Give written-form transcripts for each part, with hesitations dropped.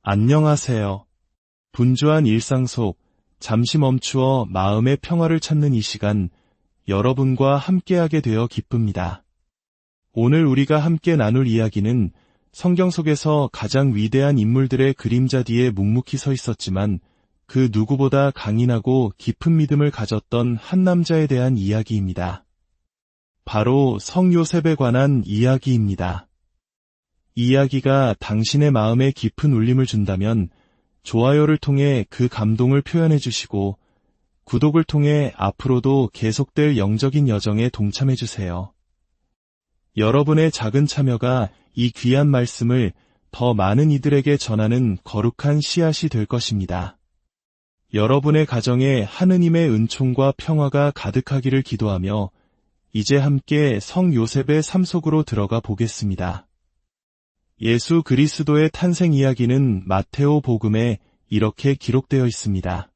안녕하세요. 분주한 일상 속 잠시 멈추어 마음의 평화를 찾는 이 시간, 여러분과 함께하게 되어 기쁩니다. 오늘 우리가 함께 나눌 이야기는 성경 속에서 가장 위대한 인물들의 그림자 뒤에 묵묵히 서 있었지만 그 누구보다 강인하고 깊은 믿음을 가졌던 한 남자에 대한 이야기입니다. 바로 성 요셉에 관한 이야기입니다. 이 이야기가 당신의 마음에 깊은 울림을 준다면 좋아요를 통해 그 감동을 표현해 주시고 구독을 통해 앞으로도 계속될 영적인 여정에 동참해 주세요. 여러분의 작은 참여가 이 귀한 말씀을 더 많은 이들에게 전하는 거룩한 씨앗이 될 것입니다. 여러분의 가정에 하느님의 은총과 평화가 가득하기를 기도하며 이제 함께 성 요셉의 삶 속으로 들어가 보겠습니다. 예수 그리스도의 탄생 이야기는 마테오 복음에 이렇게 기록되어 있습니다.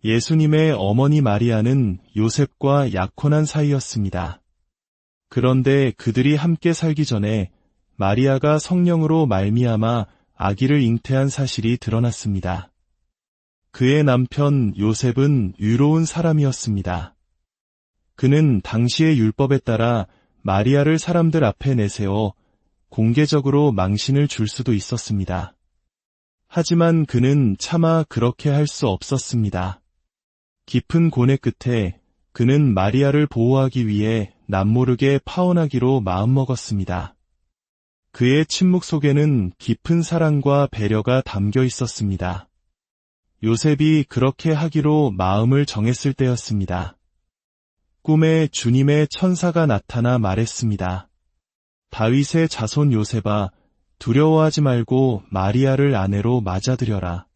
예수님의 어머니 마리아는 요셉과 약혼한 사이였습니다. 그런데 그들이 함께 살기 전에 마리아가 성령으로 말미암아 아기를 잉태한 사실이 드러났습니다. 그의 남편 요셉은 의로운 사람이었습니다. 그는 당시의 율법에 따라 마리아를 사람들 앞에 내세워 공개적으로 망신을 줄 수도 있었습니다. 하지만 그는 차마 그렇게 할 수 없었습니다. 깊은 고뇌 끝에 그는 마리아를 보호하기 위해 남모르게 파혼하기로 마음먹었습니다. 그의 침묵 속에는 깊은 사랑과 배려가 담겨 있었습니다. 요셉이 그렇게 하기로 마음을 정했을 때였습니다. 꿈에 주님의 천사가 나타나 말했습니다. 다윗의 자손 요셉아, 두려워하지 말고 마리아를 아내로 맞아들여라.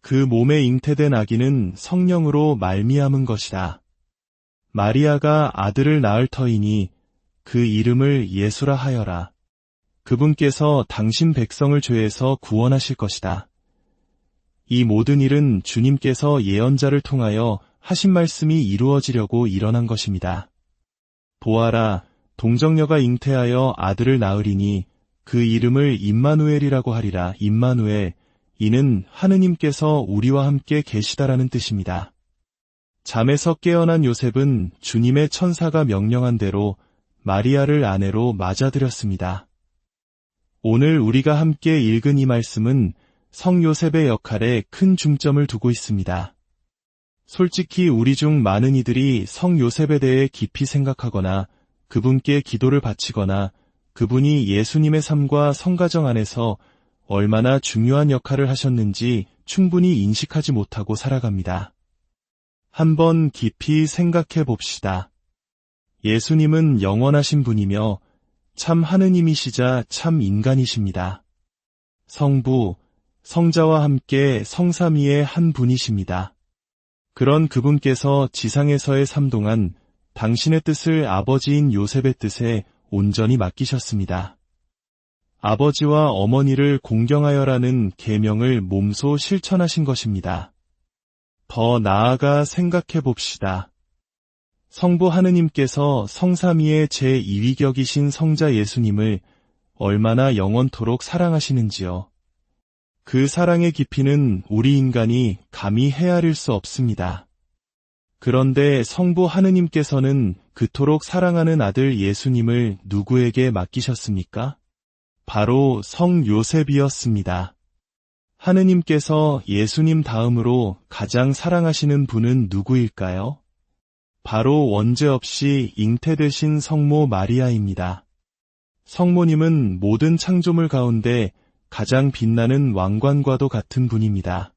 그 몸에 잉태된 아기는 성령으로 말미암은 것이다. 마리아가 아들을 낳을 터이니 그 이름을 예수라 하여라. 그분께서 당신 백성을 죄에서 구원하실 것이다. 이 모든 일은 주님께서 예언자를 통하여 하신 말씀이 이루어지려고 일어난 것입니다. 보아라, 동정녀가 잉태하여 아들을 낳으리니 그 이름을 임마누엘이라고 하리라. 임마누엘, 이는 하느님께서 우리와 함께 계시다라는 뜻입니다. 잠에서 깨어난 요셉은 주님의 천사가 명령한 대로 마리아를 아내로 맞아들였습니다. 오늘 우리가 함께 읽은 이 말씀은 성 요셉의 역할에 큰 중점을 두고 있습니다. 솔직히 우리 중 많은 이들이 성 요셉에 대해 깊이 생각하거나 그분께 기도를 바치거나 그분이 예수님의 삶과 성가정 안에서 얼마나 중요한 역할을 하셨는지 충분히 인식하지 못하고 살아갑니다. 한번 깊이 생각해 봅시다. 예수님은 영원하신 분이며 참 하느님이시자 참 인간이십니다. 성부, 성자와 함께 성삼위의 한 분이십니다. 그런 그분께서 지상에서의 삶 동안 당신의 뜻을 아버지인 요셉의 뜻에 온전히 맡기셨습니다. 아버지와 어머니를 공경하여라는 계명을 몸소 실천하신 것입니다. 더 나아가 생각해 봅시다. 성부 하느님께서 성삼위의 제2위격이신 성자 예수님을 얼마나 영원토록 사랑하시는지요. 그 사랑의 깊이는 우리 인간이 감히 헤아릴 수 없습니다. 그런데 성부 하느님께서는 그토록 사랑하는 아들 예수님을 누구에게 맡기셨습니까? 바로 성 요셉이었습니다. 하느님께서 예수님 다음으로 가장 사랑하시는 분은 누구일까요? 바로 원죄 없이 잉태되신 성모 마리아입니다. 성모님은 모든 창조물 가운데 가장 빛나는 왕관과도 같은 분입니다.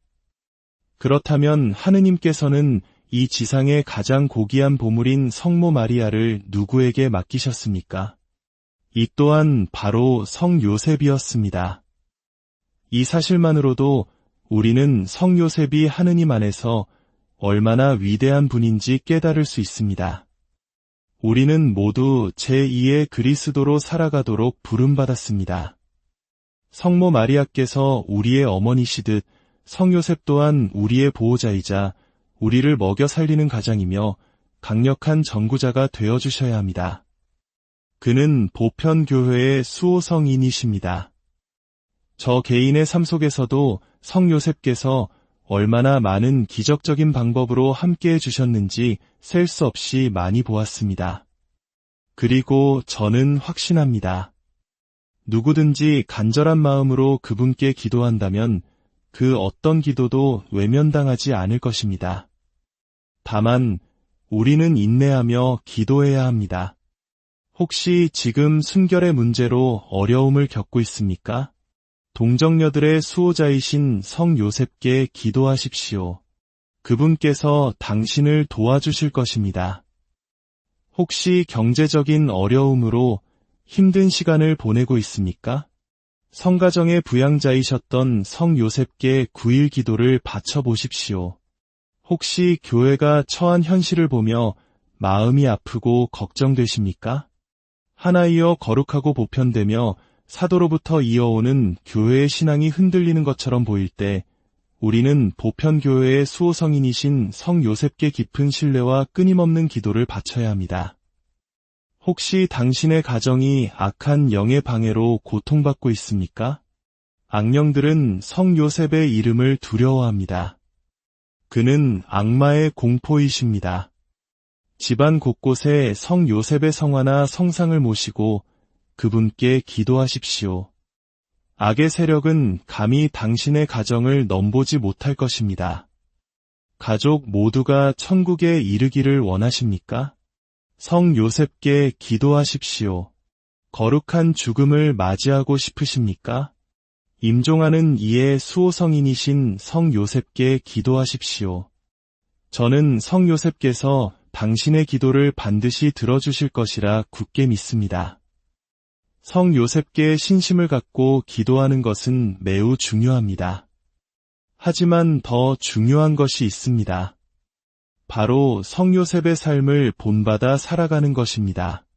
그렇다면 하느님께서는 이 지상의 가장 고귀한 보물인 성모 마리아를 누구에게 맡기셨습니까? 이 또한 바로 성 요셉이었습니다. 이 사실만으로도 우리는 성 요셉이 하느님 안에서 얼마나 위대한 분인지 깨달을 수 있습니다. 우리는 모두 제2의 그리스도로 살아가도록 부름받았습니다. 성모 마리아께서 우리의 어머니시듯 성 요셉 또한 우리의 보호자이자 우리를 먹여 살리는 가장이며 강력한 전구자가 되어주셔야 합니다. 그는 보편교회의 수호성인이십니다. 저 개인의 삶 속에서도 성 요셉께서 얼마나 많은 기적적인 방법으로 함께해 주셨는지 셀 수 없이 많이 보았습니다. 그리고 저는 확신합니다. 누구든지 간절한 마음으로 그분께 기도한다면 그 어떤 기도도 외면당하지 않을 것입니다. 다만 우리는 인내하며 기도해야 합니다. 혹시 지금 순결의 문제로 어려움을 겪고 있습니까? 동정녀들의 수호자이신 성 요셉께 기도하십시오. 그분께서 당신을 도와주실 것입니다. 혹시 경제적인 어려움으로 힘든 시간을 보내고 있습니까? 성가정의 부양자이셨던 성 요셉께 9일 기도를 바쳐보십시오. 혹시 교회가 처한 현실을 보며 마음이 아프고 걱정되십니까? 하나이어 거룩하고 보편되며 사도로부터 이어오는 교회의 신앙이 흔들리는 것처럼 보일 때 우리는 보편교회의 수호성인이신 성 요셉께 깊은 신뢰와 끊임없는 기도를 바쳐야 합니다. 혹시 당신의 가정이 악한 영의 방해로 고통받고 있습니까? 악령들은 성 요셉의 이름을 두려워합니다. 그는 악마의 공포이십니다. 집안 곳곳에 성 요셉의 성화나 성상을 모시고 그분께 기도하십시오. 악의 세력은 감히 당신의 가정을 넘보지 못할 것입니다. 가족 모두가 천국에 이르기를 원하십니까? 성 요셉께 기도하십시오. 거룩한 죽음을 맞이하고 싶으십니까? 임종하는 이의 수호성인이신 성 요셉께 기도하십시오. 저는 성 요셉께서 당신의 기도를 반드시 들어주실 것이라 굳게 믿습니다. 성 요셉께 신심을 갖고 기도하는 것은 매우 중요합니다. 하지만 더 중요한 것이 있습니다. 바로 성 요셉의 삶을 본받아 살아가는 것입니다.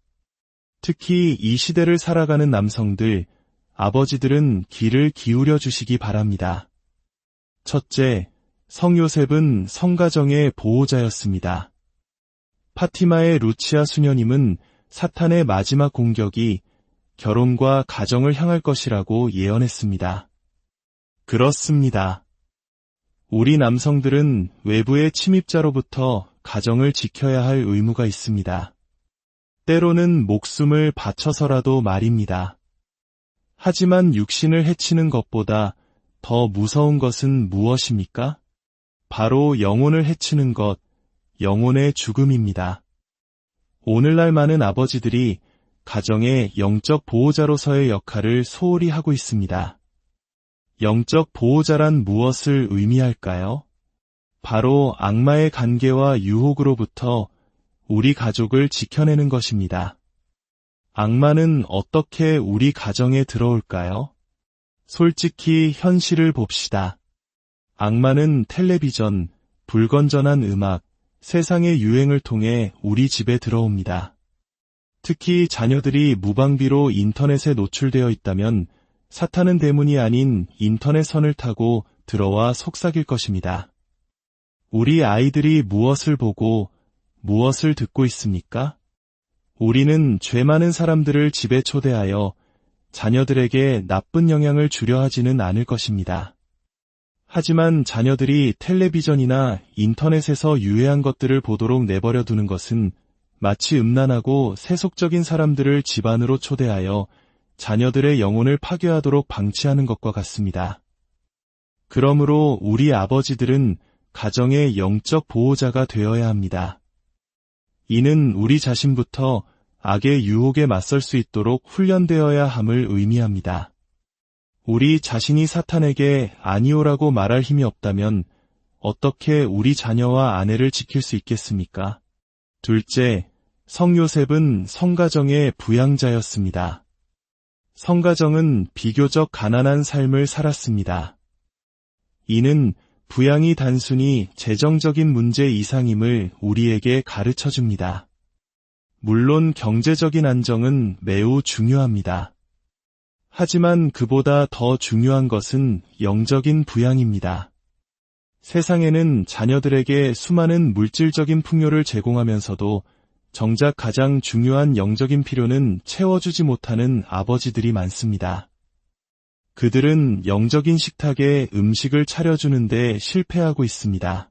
특히 이 시대를 살아가는 남성들, 아버지들은 귀를 기울여 주시기 바랍니다. 첫째, 성 요셉은 성가정의 보호자였습니다. 파티마의 루치아 수녀님은 사탄의 마지막 공격이 결혼과 가정을 향할 것이라고 예언했습니다. 그렇습니다. 우리 남성들은 외부의 침입자로부터 가정을 지켜야 할 의무가 있습니다. 때로는 목숨을 바쳐서라도 말입니다. 하지만 육신을 해치는 것보다 더 무서운 것은 무엇입니까? 바로 영혼을 해치는 것, 영혼의 죽음입니다. 오늘날 많은 아버지들이 가정의 영적 보호자로서의 역할을 소홀히 하고 있습니다. 영적 보호자란 무엇을 의미할까요? 바로 악마의 간계와 유혹으로부터 우리 가족을 지켜내는 것입니다. 악마는 어떻게 우리 가정에 들어올까요? 솔직히 현실을 봅시다. 악마는 텔레비전, 불건전한 음악, 세상의 유행을 통해 우리 집에 들어옵니다. 특히 자녀들이 무방비로 인터넷에 노출되어 있다면 사탄은 대문이 아닌 인터넷 선을 타고 들어와 속삭일 것입니다. 우리 아이들이 무엇을 보고 무엇을 듣고 있습니까? 우리는 죄 많은 사람들을 집에 초대하여 자녀들에게 나쁜 영향을 주려 하지는 않을 것입니다. 하지만 자녀들이 텔레비전이나 인터넷에서 유해한 것들을 보도록 내버려 두는 것은 마치 음란하고 세속적인 사람들을 집안으로 초대하여 자녀들의 영혼을 파괴하도록 방치하는 것과 같습니다. 그러므로 우리 아버지들은 가정의 영적 보호자가 되어야 합니다. 이는 우리 자신부터 악의 유혹에 맞설 수 있도록 훈련되어야 함을 의미합니다. 우리 자신이 사탄에게 아니오라고 말할 힘이 없다면 어떻게 우리 자녀와 아내를 지킬 수 있겠습니까? 둘째, 성 요셉은 성가정의 부양자였습니다. 성가정은 비교적 가난한 삶을 살았습니다. 이는 부양이 단순히 재정적인 문제 이상임을 우리에게 가르쳐 줍니다. 물론 경제적인 안정은 매우 중요합니다. 하지만 그보다 더 중요한 것은 영적인 부양입니다. 세상에는 자녀들에게 수많은 물질적인 풍요를 제공하면서도 정작 가장 중요한 영적인 필요는 채워주지 못하는 아버지들이 많습니다. 그들은 영적인 식탁에 음식을 차려주는데 실패하고 있습니다.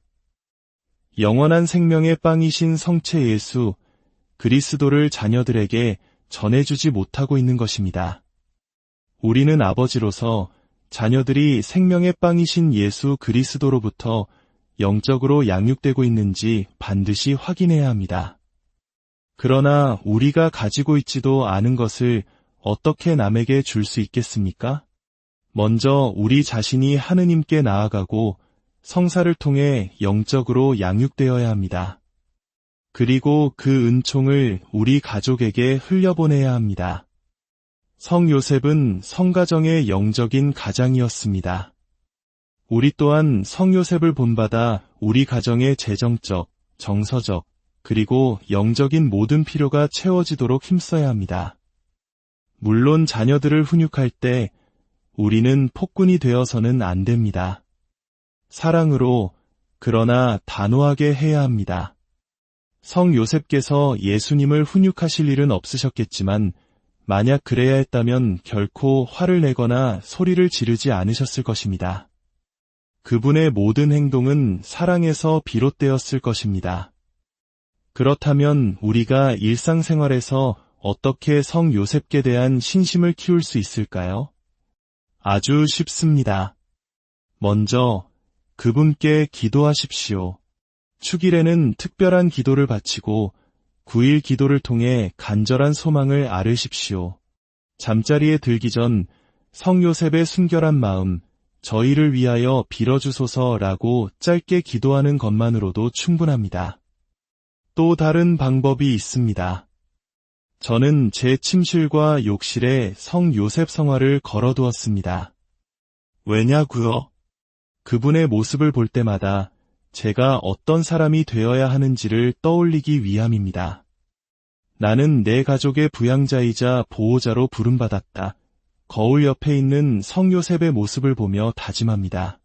영원한 생명의 빵이신 성체 예수, 그리스도를 자녀들에게 전해주지 못하고 있는 것입니다. 우리는 아버지로서 자녀들이 생명의 빵이신 예수 그리스도로부터 영적으로 양육되고 있는지 반드시 확인해야 합니다. 그러나 우리가 가지고 있지도 않은 것을 어떻게 남에게 줄 수 있겠습니까? 먼저 우리 자신이 하느님께 나아가고 성사를 통해 영적으로 양육되어야 합니다. 그리고 그 은총을 우리 가족에게 흘려보내야 합니다. 성 요셉은 성가정의 영적인 가장이었습니다. 우리 또한 성 요셉을 본받아 우리 가정의 재정적, 정서적, 그리고 영적인 모든 필요가 채워지도록 힘써야 합니다. 물론 자녀들을 훈육할 때 우리는 폭군이 되어서는 안 됩니다. 사랑으로, 그러나 단호하게 해야 합니다. 성 요셉께서 예수님을 훈육하실 일은 없으셨겠지만 만약 그래야 했다면 결코 화를 내거나 소리를 지르지 않으셨을 것입니다. 그분의 모든 행동은 사랑에서 비롯되었을 것입니다. 그렇다면 우리가 일상생활에서 어떻게 성 요셉께 대한 신심을 키울 수 있을까요? 아주 쉽습니다. 먼저 그분께 기도하십시오. 축일에는 특별한 기도를 바치고 9일 기도를 통해 간절한 소망을 아르십시오. 잠자리에 들기 전 성 요셉의 순결한 마음, 저희를 위하여 빌어주소서라고 짧게 기도하는 것만으로도 충분합니다. 또 다른 방법이 있습니다. 저는 제 침실과 욕실에 성 요셉 성화를 걸어두었습니다. 왜냐고요? 그분의 모습을 볼 때마다 제가 어떤 사람이 되어야 하는지를 떠올리기 위함입니다. 나는 내 가족의 부양자이자 보호자로 부름받았다. 거울 옆에 있는 성 요셉의 모습을 보며 다짐합니다.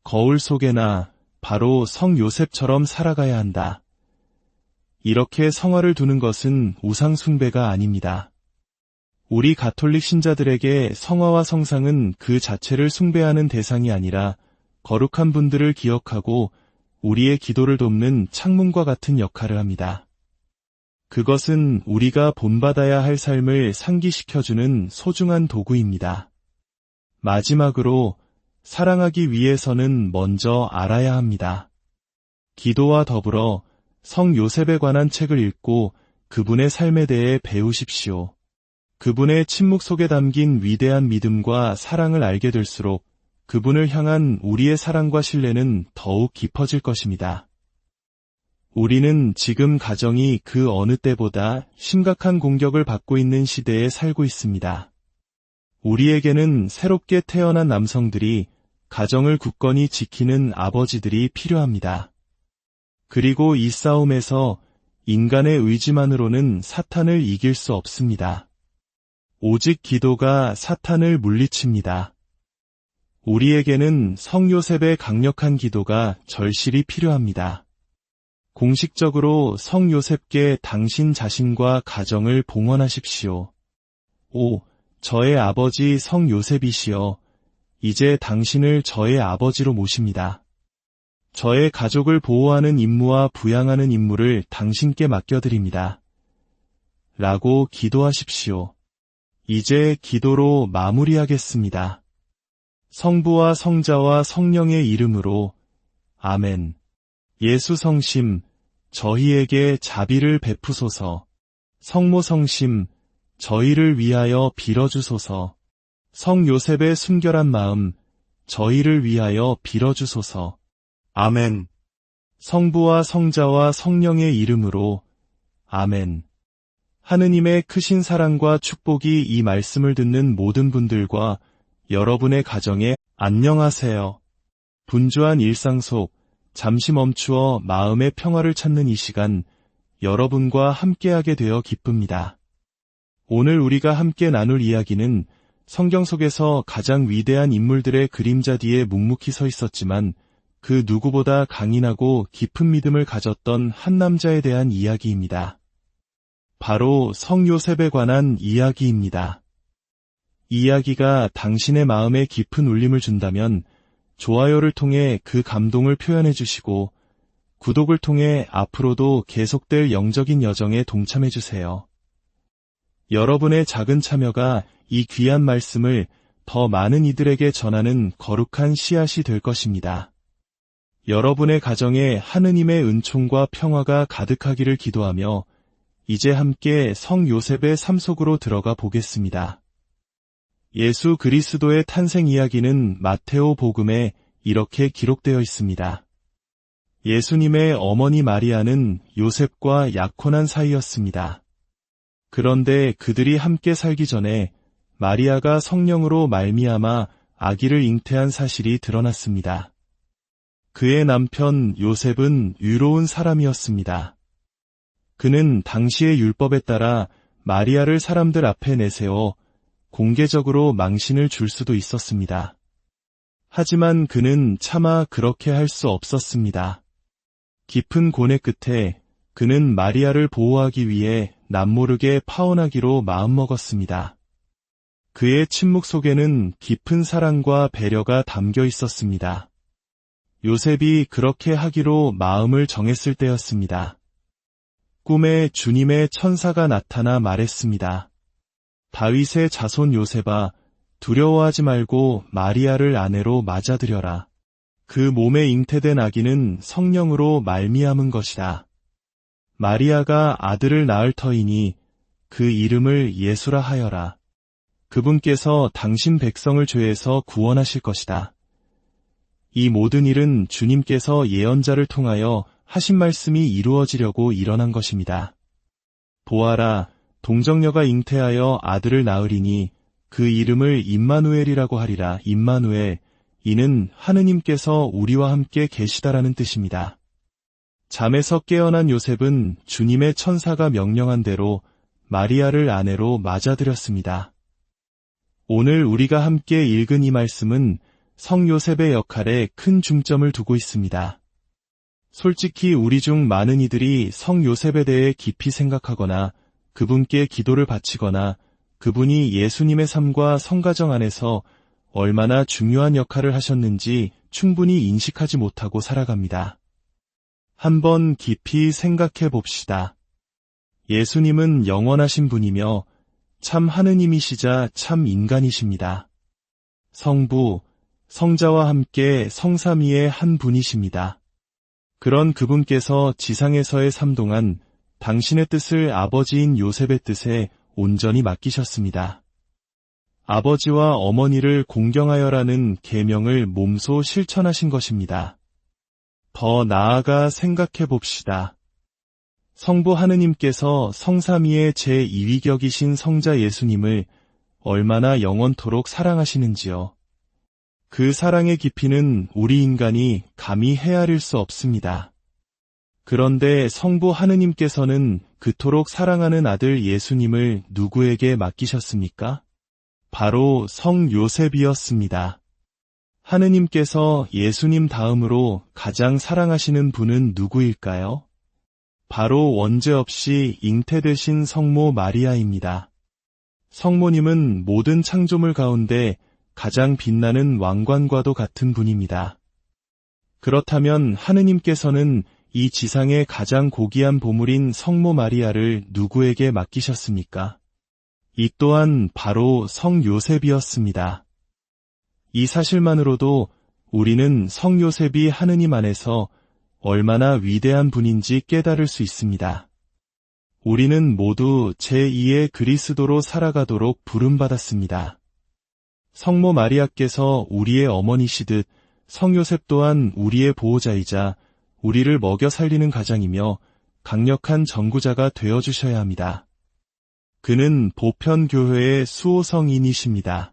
거울 속에나 바로 성 요셉처럼 살아가야 한다. 이렇게 성화를 두는 것은 우상 숭배가 아닙니다. 우리 가톨릭 신자들에게 성화와 성상은 그 자체를 숭배하는 대상이 아니라 거룩한 분들을 기억하고 우리의 기도를 돕는 창문과 같은 역할을 합니다. 그것은 우리가 본받아야 할 삶을 상기시켜주는 소중한 도구입니다. 마지막으로 사랑하기 위해서는 먼저 알아야 합니다. 기도와 더불어 성 요셉에 관한 책을 읽고 그분의 삶에 대해 배우십시오. 그분의 침묵 속에 담긴 위대한 믿음과 사랑을 알게 될수록 그분을 향한 우리의 사랑과 신뢰는 더욱 깊어질 것입니다. 우리는 지금 가정이 그 어느 때보다 심각한 공격을 받고 있는 시대에 살고 있습니다. 우리에게는 새롭게 태어난 남성들이 가정을 굳건히 지키는 아버지들이 필요합니다. 그리고 이 싸움에서 인간의 의지만으로는 사탄을 이길 수 없습니다. 오직 기도가 사탄을 물리칩니다. 우리에게는 성 요셉의 강력한 기도가 절실히 필요합니다. 공식적으로 성 요셉께 당신 자신과 가정을 봉헌하십시오. 오, 저의 아버지 성 요셉이시여, 이제 당신을 저의 아버지로 모십니다. 저의 가족을 보호하는 임무와 부양하는 임무를 당신께 맡겨드립니다. 라고 기도하십시오. 이제 기도로 마무리하겠습니다. 성부와 성자와 성령의 이름으로 아멘. 예수 성심, 저희에게 자비를 베푸소서. 성모 성심, 저희를 위하여 빌어주소서. 성 요셉의 순결한 마음, 저희를 위하여 빌어주소서. 아멘. 성부와 성자와 성령의 이름으로 아멘. 하느님의 크신 사랑과 축복이 이 말씀을 듣는 모든 분들과 여러분의 가정에 안녕하세요. 분주한 일상 속 잠시 멈추어 마음의 평화를 찾는 이 시간, 여러분과 함께하게 되어 기쁩니다. 오늘 우리가 함께 나눌 이야기는 성경 속에서 가장 위대한 인물들의 그림자 뒤에 묵묵히 서 있었지만 그 누구보다 강인하고 깊은 믿음을 가졌던 한 남자에 대한 이야기입니다. 바로 성 요셉에 관한 이야기입니다. 이 이야기가 당신의 마음에 깊은 울림을 준다면 좋아요를 통해 그 감동을 표현해 주시고 구독을 통해 앞으로도 계속될 영적인 여정에 동참해 주세요. 여러분의 작은 참여가 이 귀한 말씀을 더 많은 이들에게 전하는 거룩한 씨앗이 될 것입니다. 여러분의 가정에 하느님의 은총과 평화가 가득하기를 기도하며 이제 함께 성 요셉의 삶 속으로 들어가 보겠습니다. 예수 그리스도의 탄생 이야기는 마테오 복음에 이렇게 기록되어 있습니다. 예수님의 어머니 마리아는 요셉과 약혼한 사이였습니다. 그런데 그들이 함께 살기 전에 마리아가 성령으로 말미암아 아기를 잉태한 사실이 드러났습니다. 그의 남편 요셉은 의로운 사람이었습니다. 그는 당시의 율법에 따라 마리아를 사람들 앞에 내세워 공개적으로 망신을 줄 수도 있었습니다. 하지만 그는 차마 그렇게 할 수 없었습니다. 깊은 고뇌 끝에 그는 마리아를 보호하기 위해 남모르게 파혼하기로 마음먹었습니다. 그의 침묵 속에는 깊은 사랑과 배려가 담겨 있었습니다. 요셉이 그렇게 하기로 마음을 정했을 때였습니다. 꿈에 주님의 천사가 나타나 말했습니다. 다윗의 자손 요셉아, 두려워하지 말고 마리아를 아내로 맞아들여라. 그 몸에 잉태된 아기는 성령으로 말미암은 것이다. 마리아가 아들을 낳을 터이니 그 이름을 예수라 하여라. 그분께서 당신 백성을 죄에서 구원하실 것이다. 이 모든 일은 주님께서 예언자를 통하여 하신 말씀이 이루어지려고 일어난 것입니다. 보아라, 동정녀가 잉태하여 아들을 낳으리니 그 이름을 임마누엘이라고 하리라. 임마누엘, 이는 하느님께서 우리와 함께 계시다라는 뜻입니다. 잠에서 깨어난 요셉은 주님의 천사가 명령한 대로 마리아를 아내로 맞아들였습니다. 오늘 우리가 함께 읽은 이 말씀은 성 요셉의 역할에 큰 중점을 두고 있습니다. 솔직히 우리 중 많은 이들이 성 요셉에 대해 깊이 생각하거나 그분께 기도를 바치거나 그분이 예수님의 삶과 성가정 안에서 얼마나 중요한 역할을 하셨는지 충분히 인식하지 못하고 살아갑니다. 한번 깊이 생각해 봅시다. 예수님은 영원하신 분이며 참 하느님이시자 참 인간이십니다. 성부, 성자와 함께 성삼위의 한 분이십니다. 그런 그분께서 지상에서의 삶 동안 당신의 뜻을 아버지인 요셉의 뜻에 온전히 맡기셨습니다. 아버지와 어머니를 공경하여라는 계명을 몸소 실천하신 것입니다. 더 나아가 생각해 봅시다. 성부 하느님께서 성삼위의 제2위격이신 성자 예수님을 얼마나 영원토록 사랑하시는지요. 그 사랑의 깊이는 우리 인간이 감히 헤아릴 수 없습니다. 그런데 성부 하느님께서는 그토록 사랑하는 아들 예수님을 누구에게 맡기셨습니까? 바로 성 요셉이었습니다. 하느님께서 예수님 다음으로 가장 사랑하시는 분은 누구일까요? 바로 원죄 없이 잉태되신 성모 마리아입니다. 성모님은 모든 창조물 가운데 가장 빛나는 왕관과도 같은 분입니다. 그렇다면 하느님께서는 이 지상의 가장 고귀한 보물인 성모 마리아를 누구에게 맡기셨습니까? 이 또한 바로 성 요셉이었습니다. 이 사실만으로도 우리는 성 요셉이 하느님 안에서 얼마나 위대한 분인지 깨달을 수 있습니다. 우리는 모두 제2의 그리스도로 살아가도록 부름받았습니다. 성모 마리아께서 우리의 어머니시듯 성 요셉 또한 우리의 보호자이자 우리를 먹여 살리는 가장이며 강력한 전구자가 되어주셔야 합니다. 그는 보편교회의 수호성인이십니다.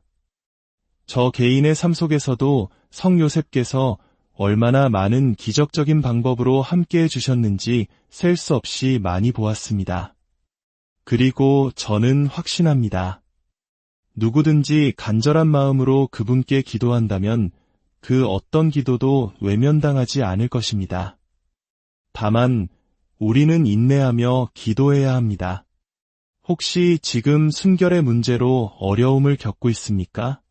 저 개인의 삶 속에서도 성 요셉께서 얼마나 많은 기적적인 방법으로 함께해 주셨는지 셀 수 없이 많이 보았습니다. 그리고 저는 확신합니다. 누구든지 간절한 마음으로 그분께 기도한다면 그 어떤 기도도 외면당하지 않을 것입니다. 다만 우리는 인내하며 기도해야 합니다. 혹시 지금 순결의 문제로 어려움을 겪고 있습니까?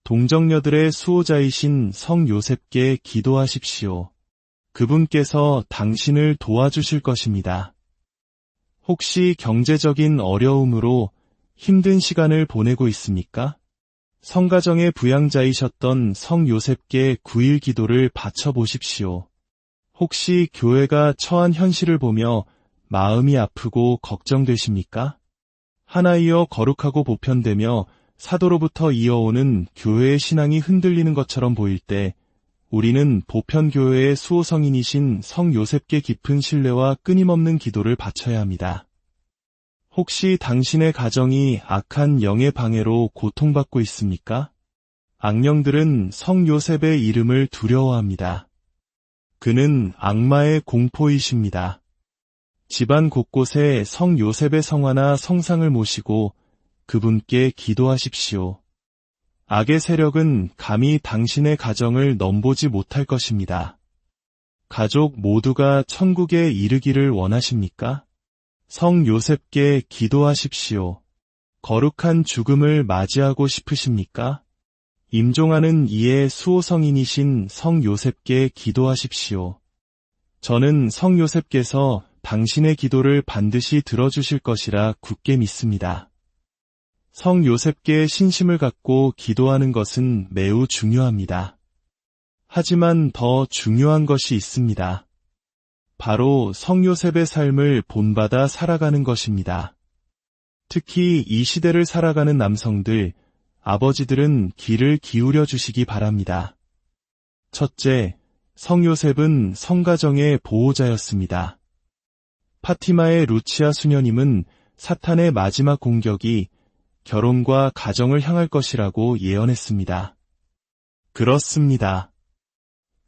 동정녀들의 수호자이신 성 요셉께 기도하십시오. 그분께서 당신을 도와주실 것입니다. 혹시 경제적인 어려움으로 힘든 시간을 보내고 있습니까? 성가정의 부양자이셨던 성 요셉께 9일 기도를 바쳐보십시오. 혹시 교회가 처한 현실을 보며 마음이 아프고 걱정되십니까? 하나이어 거룩하고 보편되며 사도로부터 이어오는 교회의 신앙이 흔들리는 것처럼 보일 때 우리는 보편교회의 수호성인이신 성 요셉께 깊은 신뢰와 끊임없는 기도를 바쳐야 합니다. 혹시 당신의 가정이 악한 영의 방해로 고통받고 있습니까? 악령들은 성 요셉의 이름을 두려워합니다. 그는 악마의 공포이십니다. 집안 곳곳에 성 요셉의 성화나 성상을 모시고 그분께 기도하십시오. 악의 세력은 감히 당신의 가정을 넘보지 못할 것입니다. 가족 모두가 천국에 이르기를 원하십니까? 성 요셉께 기도하십시오. 거룩한 죽음을 맞이하고 싶으십니까? 임종하는 이의 수호성인이신 성 요셉께 기도하십시오. 저는 성 요셉께서 당신의 기도를 반드시 들어주실 것이라 굳게 믿습니다. 성 요셉께 신심을 갖고 기도하는 것은 매우 중요합니다. 하지만 더 중요한 것이 있습니다. 바로 성 요셉의 삶을 본받아 살아가는 것입니다. 특히 이 시대를 살아가는 남성들, 아버지들은 귀를 기울여 주시기 바랍니다. 첫째, 성 요셉은 성가정의 보호자였습니다. 파티마의 루치아 수녀님은 사탄의 마지막 공격이 결혼과 가정을 향할 것이라고 예언했습니다. 그렇습니다.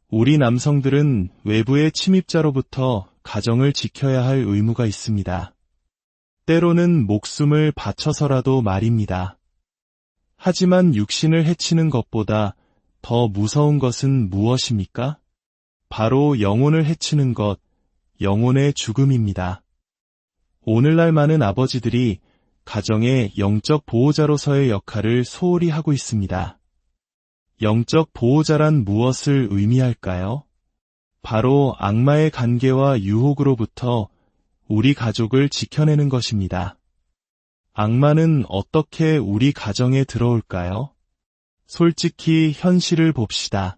우리 남성들은 외부의 침입자로부터 가정을 지켜야 할 의무가 있습니다. 때로는 목숨을 바쳐서라도 말입니다. 하지만 육신을 해치는 것보다 더 무서운 것은 무엇입니까? 바로 영혼을 해치는 것, 영혼의 죽음입니다. 오늘날 많은 아버지들이 가정의 영적 보호자로서의 역할을 소홀히 하고 있습니다. 영적 보호자란 무엇을 의미할까요? 바로 악마의 관계와 유혹으로부터 우리 가족을 지켜내는 것입니다. 악마는 어떻게 우리 가정에 들어올까요? 솔직히 현실을 봅시다.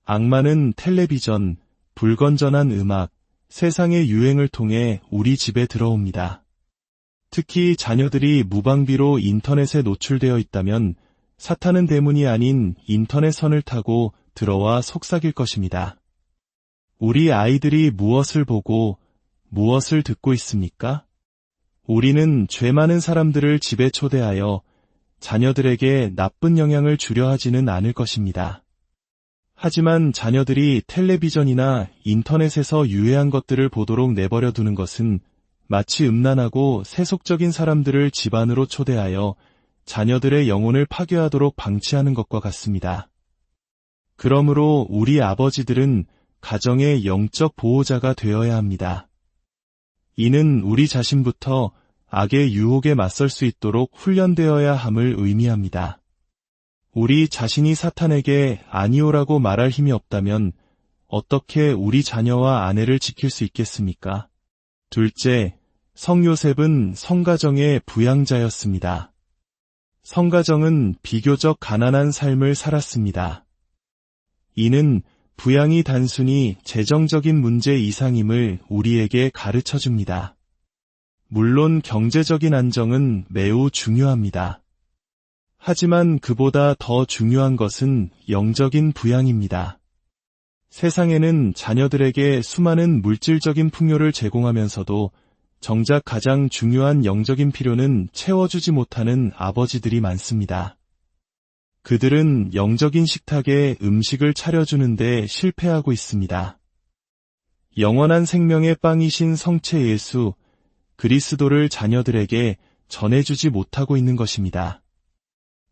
악마는 텔레비전, 불건전한 음악, 세상의 유행을 통해 우리 집에 들어옵니다. 특히 자녀들이 무방비로 인터넷에 노출되어 있다면 사탄은 대문이 아닌 인터넷 선을 타고 들어와 속삭일 것입니다. 우리 아이들이 무엇을 보고 무엇을 듣고 있습니까? 우리는 죄 많은 사람들을 집에 초대하여 자녀들에게 나쁜 영향을 주려 하지는 않을 것입니다. 하지만 자녀들이 텔레비전이나 인터넷에서 유해한 것들을 보도록 내버려 두는 것은 마치 음란하고 세속적인 사람들을 집안으로 초대하여 자녀들의 영혼을 파괴하도록 방치하는 것과 같습니다. 그러므로 우리 아버지들은 가정의 영적 보호자가 되어야 합니다. 이는 우리 자신부터 악의 유혹에 맞설 수 있도록 훈련되어야 함을 의미합니다. 우리 자신이 사탄에게 아니오라고 말할 힘이 없다면 어떻게 우리 자녀와 아내를 지킬 수 있겠습니까? 둘째, 성 요셉은 성가정의 부양자였습니다. 성가정은 비교적 가난한 삶을 살았습니다. 이는 부양이 단순히 재정적인 문제 이상임을 우리에게 가르쳐 줍니다. 물론 경제적인 안정은 매우 중요합니다. 하지만 그보다 더 중요한 것은 영적인 부양입니다. 세상에는 자녀들에게 수많은 물질적인 풍요를 제공하면서도 정작 가장 중요한 영적인 필요는 채워주지 못하는 아버지들이 많습니다. 그들은 영적인 식탁에 음식을 차려주는데 실패하고 있습니다. 영원한 생명의 빵이신 성체 예수, 그리스도를 자녀들에게 전해주지 못하고 있는 것입니다.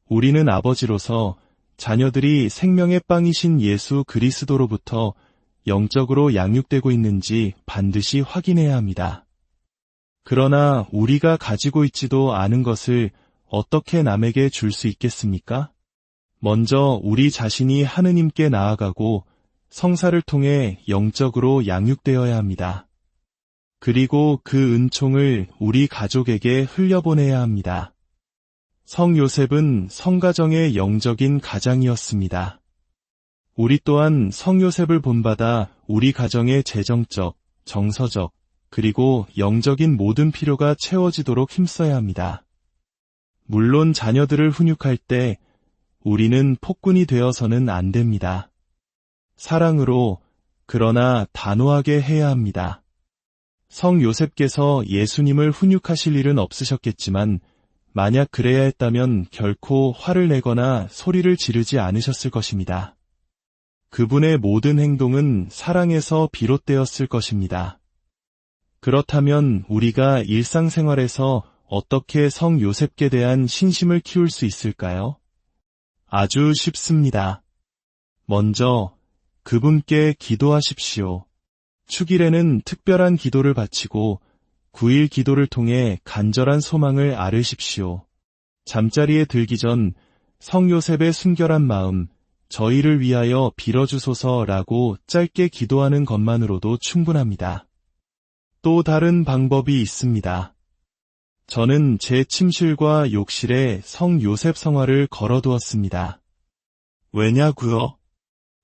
우리는 아버지로서 자녀들이 생명의 빵이신 예수 그리스도로부터 영적으로 양육되고 있는지 반드시 확인해야 합니다. 그러나 우리가 가지고 있지도 않은 것을 어떻게 남에게 줄 수 있겠습니까? 먼저 우리 자신이 하느님께 나아가고 성사를 통해 영적으로 양육되어야 합니다. 그리고 그 은총을 우리 가족에게 흘려보내야 합니다. 성 요셉은 성가정의 영적인 가장이었습니다. 우리 또한 성 요셉을 본받아 우리 가정의 재정적, 정서적, 그리고 영적인 모든 필요가 채워지도록 힘써야 합니다. 물론 자녀들을 훈육할 때 우리는 폭군이 되어서는 안 됩니다. 사랑으로, 그러나 단호하게 해야 합니다. 성 요셉께서 예수님을 훈육하실 일은 없으셨겠지만 만약 그래야 했다면 결코 화를 내거나 소리를 지르지 않으셨을 것입니다. 그분의 모든 행동은 사랑에서 비롯되었을 것입니다. 그렇다면 우리가 일상생활에서 어떻게 성 요셉께 대한 신심을 키울 수 있을까요? 아주 쉽습니다. 먼저 그분께 기도하십시오. 축일에는 특별한 기도를 바치고 9일 기도를 통해 간절한 소망을 아뢰십시오. 잠자리에 들기 전 성 요셉의 순결한 마음, 저희를 위하여 빌어주소서라고 짧게 기도하는 것만으로도 충분합니다. 또 다른 방법이 있습니다. 저는 제 침실과 욕실에 성 요셉 성화를 걸어두었습니다. 왜냐고요?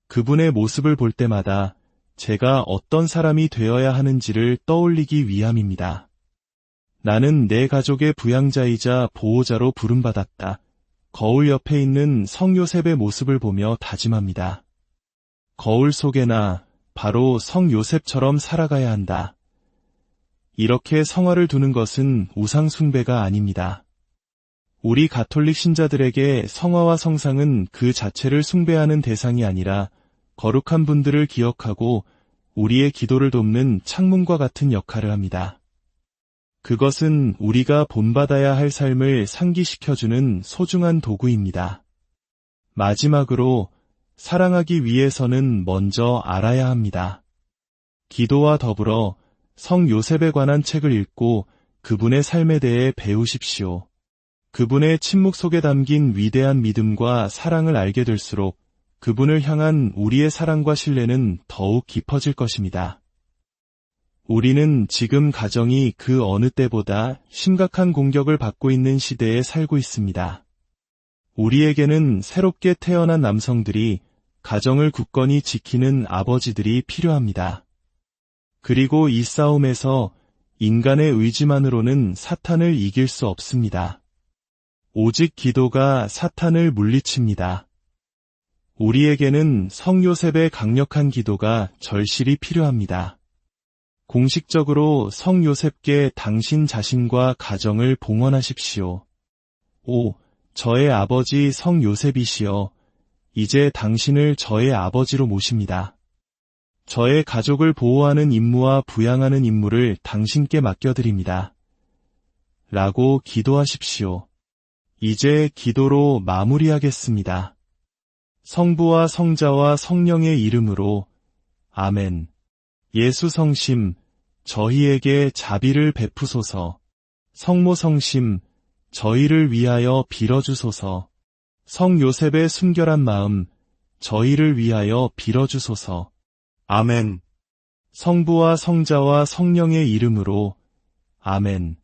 그분의 모습을 볼 때마다 제가 어떤 사람이 되어야 하는지를 떠올리기 위함입니다. 나는 내 가족의 부양자이자 보호자로 부름받았다. 거울 옆에 있는 성 요셉의 모습을 보며 다짐합니다. 거울 속에나 바로 성 요셉처럼 살아가야 한다. 이렇게 성화를 두는 것은 우상 숭배가 아닙니다. 우리 가톨릭 신자들에게 성화와 성상은 그 자체를 숭배하는 대상이 아니라 거룩한 분들을 기억하고 우리의 기도를 돕는 창문과 같은 역할을 합니다. 그것은 우리가 본받아야 할 삶을 상기시켜주는 소중한 도구입니다. 마지막으로 사랑하기 위해서는 먼저 알아야 합니다. 기도와 더불어 성 요셉에 관한 책을 읽고 그분의 삶에 대해 배우십시오. 그분의 침묵 속에 담긴 위대한 믿음과 사랑을 알게 될수록 그분을 향한 우리의 사랑과 신뢰는 더욱 깊어질 것입니다. 우리는 지금 가정이 그 어느 때보다 심각한 공격을 받고 있는 시대에 살고 있습니다. 우리에게는 새롭게 태어난 남성들이 가정을 굳건히 지키는 아버지들이 필요합니다. 그리고 이 싸움에서 인간의 의지만으로는 사탄을 이길 수 없습니다. 오직 기도가 사탄을 물리칩니다. 우리에게는 성 요셉의 강력한 기도가 절실히 필요합니다. 공식적으로 성 요셉께 당신 자신과 가정을 봉헌하십시오. 오, 저의 아버지 성 요셉이시여, 이제 당신을 저의 아버지로 모십니다. 저의 가족을 보호하는 임무와 부양하는 임무를 당신께 맡겨드립니다. 라고 기도하십시오. 이제 기도로 마무리하겠습니다. 성부와 성자와 성령의 이름으로 아멘. 예수 성심, 저희에게 자비를 베푸소서. 성모 성심, 저희를 위하여 빌어주소서. 성 요셉의 순결한 마음, 저희를 위하여 빌어주소서. 아멘. 성부와 성자와 성령의 이름으로 아멘.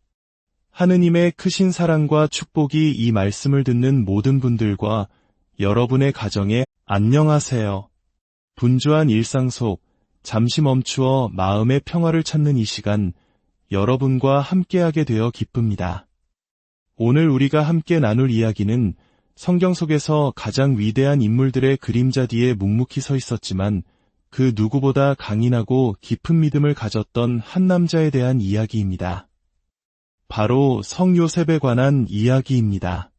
하느님의 크신 사랑과 축복이 이 말씀을 듣는 모든 분들과 여러분의 가정에 안녕하세요. 분주한 일상 속 잠시 멈추어 마음의 평화를 찾는 이 시간, 여러분과 함께하게 되어 기쁩니다. 오늘 우리가 함께 나눌 이야기는 성경 속에서 가장 위대한 인물들의 그림자 뒤에 묵묵히 서 있었지만 그 누구보다 강인하고 깊은 믿음을 가졌던 한 남자에 대한 이야기입니다. 바로 성 요셉에 관한 이야기입니다.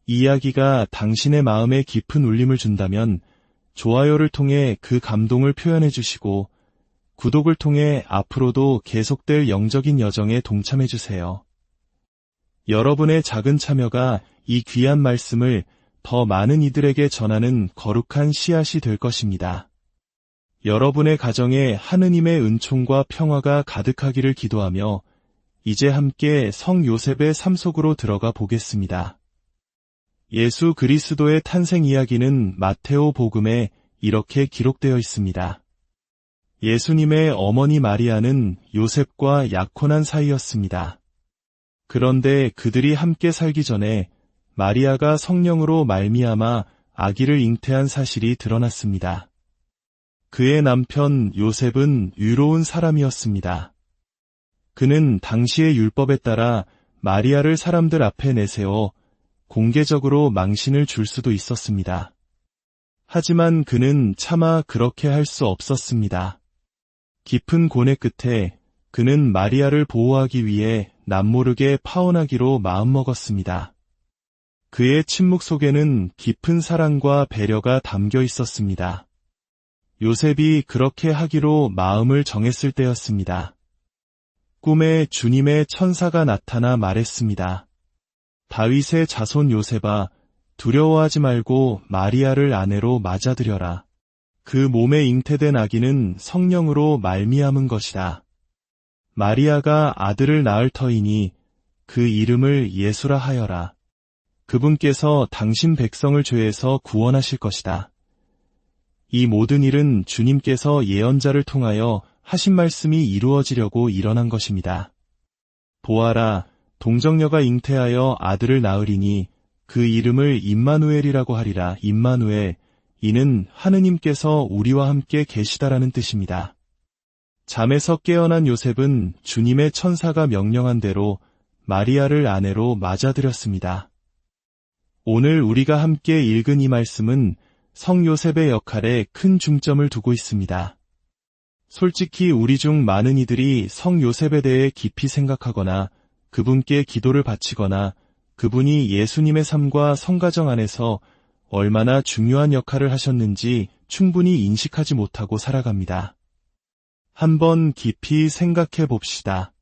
이 이야기가 당신의 마음에 깊은 울림을 준다면 좋아요를 통해 그 감동을 표현해 주시고 구독을 통해 앞으로도 계속될 영적인 여정에 동참해 주세요. 여러분의 작은 참여가 이 귀한 말씀을 더 많은 이들에게 전하는 거룩한 씨앗이 될 것입니다. 여러분의 가정에 하느님의 은총과 평화가 가득하기를 기도하며 이제 함께 성 요셉의 삶 속으로 들어가 보겠습니다. 예수 그리스도의 탄생 이야기는 마테오 복음에 이렇게 기록되어 있습니다. 예수님의 어머니 마리아는 요셉과 약혼한 사이였습니다. 그런데 그들이 함께 살기 전에 마리아가 성령으로 말미암아 아기를 잉태한 사실이 드러났습니다. 그의 남편 요셉은 의로운 사람이었습니다. 그는 당시의 율법에 따라 마리아를 사람들 앞에 내세워 공개적으로 망신을 줄 수도 있었습니다. 하지만 그는 차마 그렇게 할 수 없었습니다. 깊은 고뇌 끝에 그는 마리아를 보호하기 위해 남모르게 파혼하기로 마음먹었습니다. 그의 침묵 속에는 깊은 사랑과 배려가 담겨 있었습니다. 요셉이 그렇게 하기로 마음을 정했을 때였습니다. 꿈에 주님의 천사가 나타나 말했습니다. 다윗의 자손 요셉아, 두려워하지 말고 마리아를 아내로 맞아들여라. 그 몸에 잉태된 아기는 성령으로 말미암은 것이다. 마리아가 아들을 낳을 터이니 그 이름을 예수라 하여라. 그분께서 당신 백성을 죄에서 구원하실 것이다. 이 모든 일은 주님께서 예언자를 통하여 하신 말씀이 이루어지려고 일어난 것입니다. 보아라, 동정녀가 잉태하여 아들을 낳으리니 그 이름을 임마누엘이라고 하리라. 임마누엘, 이는 하느님께서 우리와 함께 계시다라는 뜻입니다. 잠에서 깨어난 요셉은 주님의 천사가 명령한 대로 마리아를 아내로 맞아들였습니다. 오늘 우리가 함께 읽은 이 말씀은 성 요셉의 역할에 큰 중점을 두고 있습니다. 솔직히 우리 중 많은 이들이 성 요셉에 대해 깊이 생각하거나 그분께 기도를 바치거나 그분이 예수님의 삶과 성가정 안에서 얼마나 중요한 역할을 하셨는지 충분히 인식하지 못하고 살아갑니다. 한번 깊이 생각해 봅시다.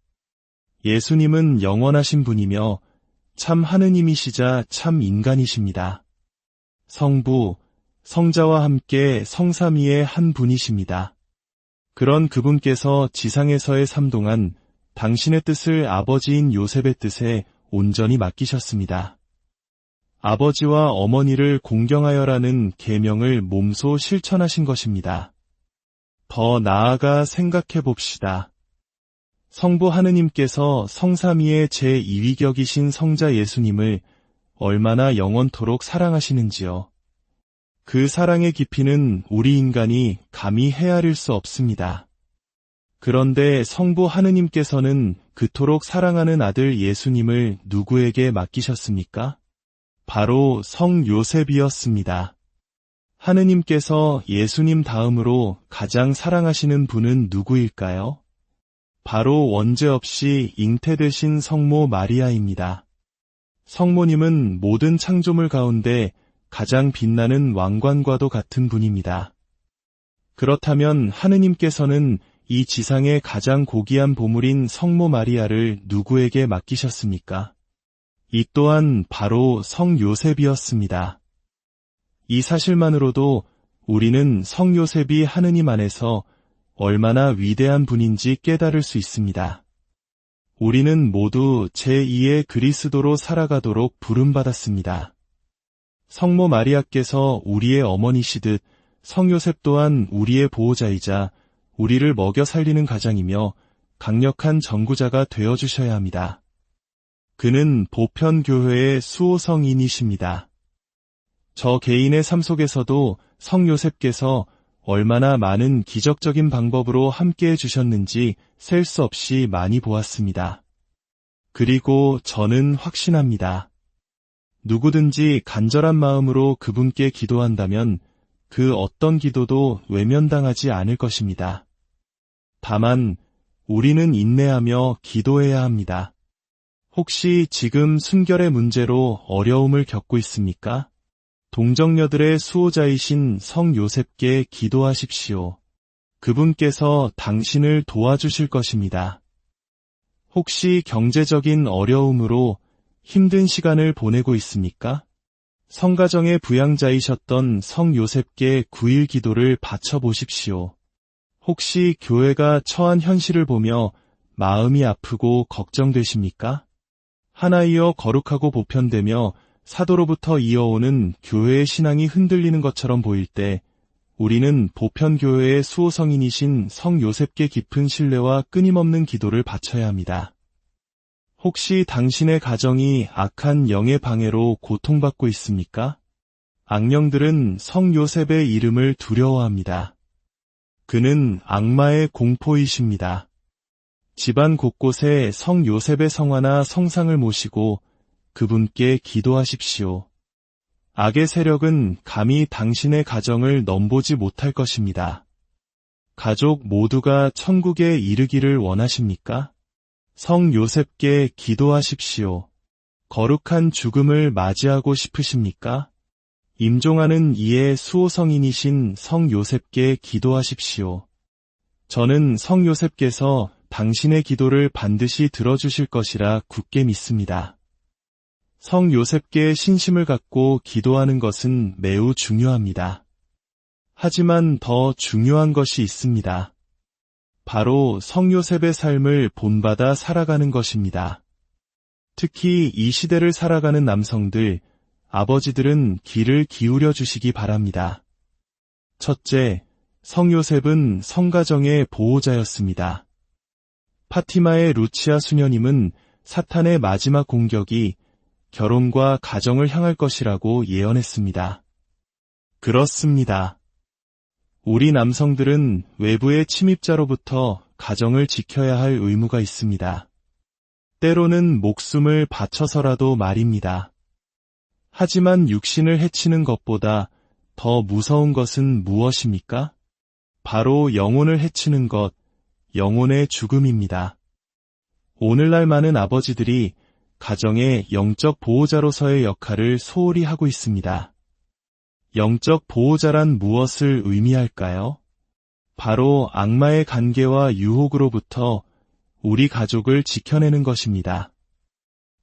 예수님은 영원하신 분이며 참 하느님이시자 참 인간이십니다. 성부, 성자와 함께 성삼위의 한 분이십니다. 그런 그분께서 지상에서의 삶 동안 당신의 뜻을 아버지인 요셉의 뜻에 온전히 맡기셨습니다. 아버지와 어머니를 공경하여라는 계명을 몸소 실천하신 것입니다. 더 나아가 생각해 봅시다. 성부 하느님께서 성삼위의 제2위격이신 성자 예수님을 얼마나 영원토록 사랑하시는지요. 그 사랑의 깊이는 우리 인간이 감히 헤아릴 수 없습니다. 그런데 성부 하느님께서는 그토록 사랑하는 아들 예수님을 누구에게 맡기셨습니까? 바로 성 요셉이었습니다. 하느님께서 예수님 다음으로 가장 사랑하시는 분은 누구일까요? 바로 원죄 없이 잉태되신 성모 마리아입니다. 성모님은 모든 창조물 가운데 가장 빛나는 왕관과도 같은 분입니다. 그렇다면 하느님께서는 이 지상의 가장 고귀한 보물인 성모 마리아를 누구에게 맡기셨습니까? 이 또한 바로 성 요셉이었습니다. 이 사실만으로도 우리는 성 요셉이 하느님 안에서 얼마나 위대한 분인지 깨달을 수 있습니다. 우리는 모두 제2의 그리스도로 살아가도록 부름받았습니다. 성모 마리아께서 우리의 어머니시듯 성 요셉 또한 우리의 보호자이자 우리를 먹여 살리는 가장이며 강력한 전구자가 되어주셔야 합니다. 그는 보편교회의 수호성인이십니다. 저 개인의 삶 속에서도 성 요셉께서 얼마나 많은 기적적인 방법으로 함께해 주셨는지 셀 수 없이 많이 보았습니다. 그리고 저는 확신합니다. 누구든지 간절한 마음으로 그분께 기도한다면 그 어떤 기도도 외면당하지 않을 것입니다. 다만 우리는 인내하며 기도해야 합니다. 혹시 지금 순결의 문제로 어려움을 겪고 있습니까? 동정녀들의 수호자이신 성 요셉께 기도하십시오. 그분께서 당신을 도와주실 것입니다. 혹시 경제적인 어려움으로 힘든 시간을 보내고 있습니까? 성가정의 부양자이셨던 성 요셉께 9일 기도를 바쳐보십시오. 혹시 교회가 처한 현실을 보며 마음이 아프고 걱정되십니까? 하나이어 거룩하고 보편되며 사도로부터 이어오는 교회의 신앙이 흔들리는 것처럼 보일 때 우리는 보편교회의 수호성인이신 성 요셉께 깊은 신뢰와 끊임없는 기도를 바쳐야 합니다. 혹시 당신의 가정이 악한 영의 방해로 고통받고 있습니까? 악령들은 성 요셉의 이름을 두려워합니다. 그는 악마의 공포이십니다. 집안 곳곳에 성 요셉의 성화나 성상을 모시고 그분께 기도하십시오. 악의 세력은 감히 당신의 가정을 넘보지 못할 것입니다. 가족 모두가 천국에 이르기를 원하십니까? 성 요셉께 기도하십시오. 거룩한 죽음을 맞이하고 싶으십니까? 임종하는 이의 수호성인이신 성 요셉께 기도하십시오. 저는 성 요셉께서 당신의 기도를 반드시 들어주실 것이라 굳게 믿습니다. 성 요셉께 신심을 갖고 기도하는 것은 매우 중요합니다. 하지만 더 중요한 것이 있습니다. 바로 성 요셉의 삶을 본받아 살아가는 것입니다. 특히 이 시대를 살아가는 남성들, 아버지들은 귀를 기울여 주시기 바랍니다. 첫째, 성 요셉은 성가정의 보호자였습니다. 파티마의 루치아 수녀님은 사탄의 마지막 공격이 결혼과 가정을 향할 것이라고 예언했습니다. 그렇습니다. 우리 남성들은 외부의 침입자로부터 가정을 지켜야 할 의무가 있습니다. 때로는 목숨을 바쳐서라도 말입니다. 하지만 육신을 해치는 것보다 더 무서운 것은 무엇입니까? 바로 영혼을 해치는 것, 영혼의 죽음입니다. 오늘날 많은 아버지들이 가정의 영적 보호자로서의 역할을 소홀히 하고 있습니다. 영적 보호자란 무엇을 의미할까요? 바로 악마의 관계와 유혹으로부터 우리 가족을 지켜내는 것입니다.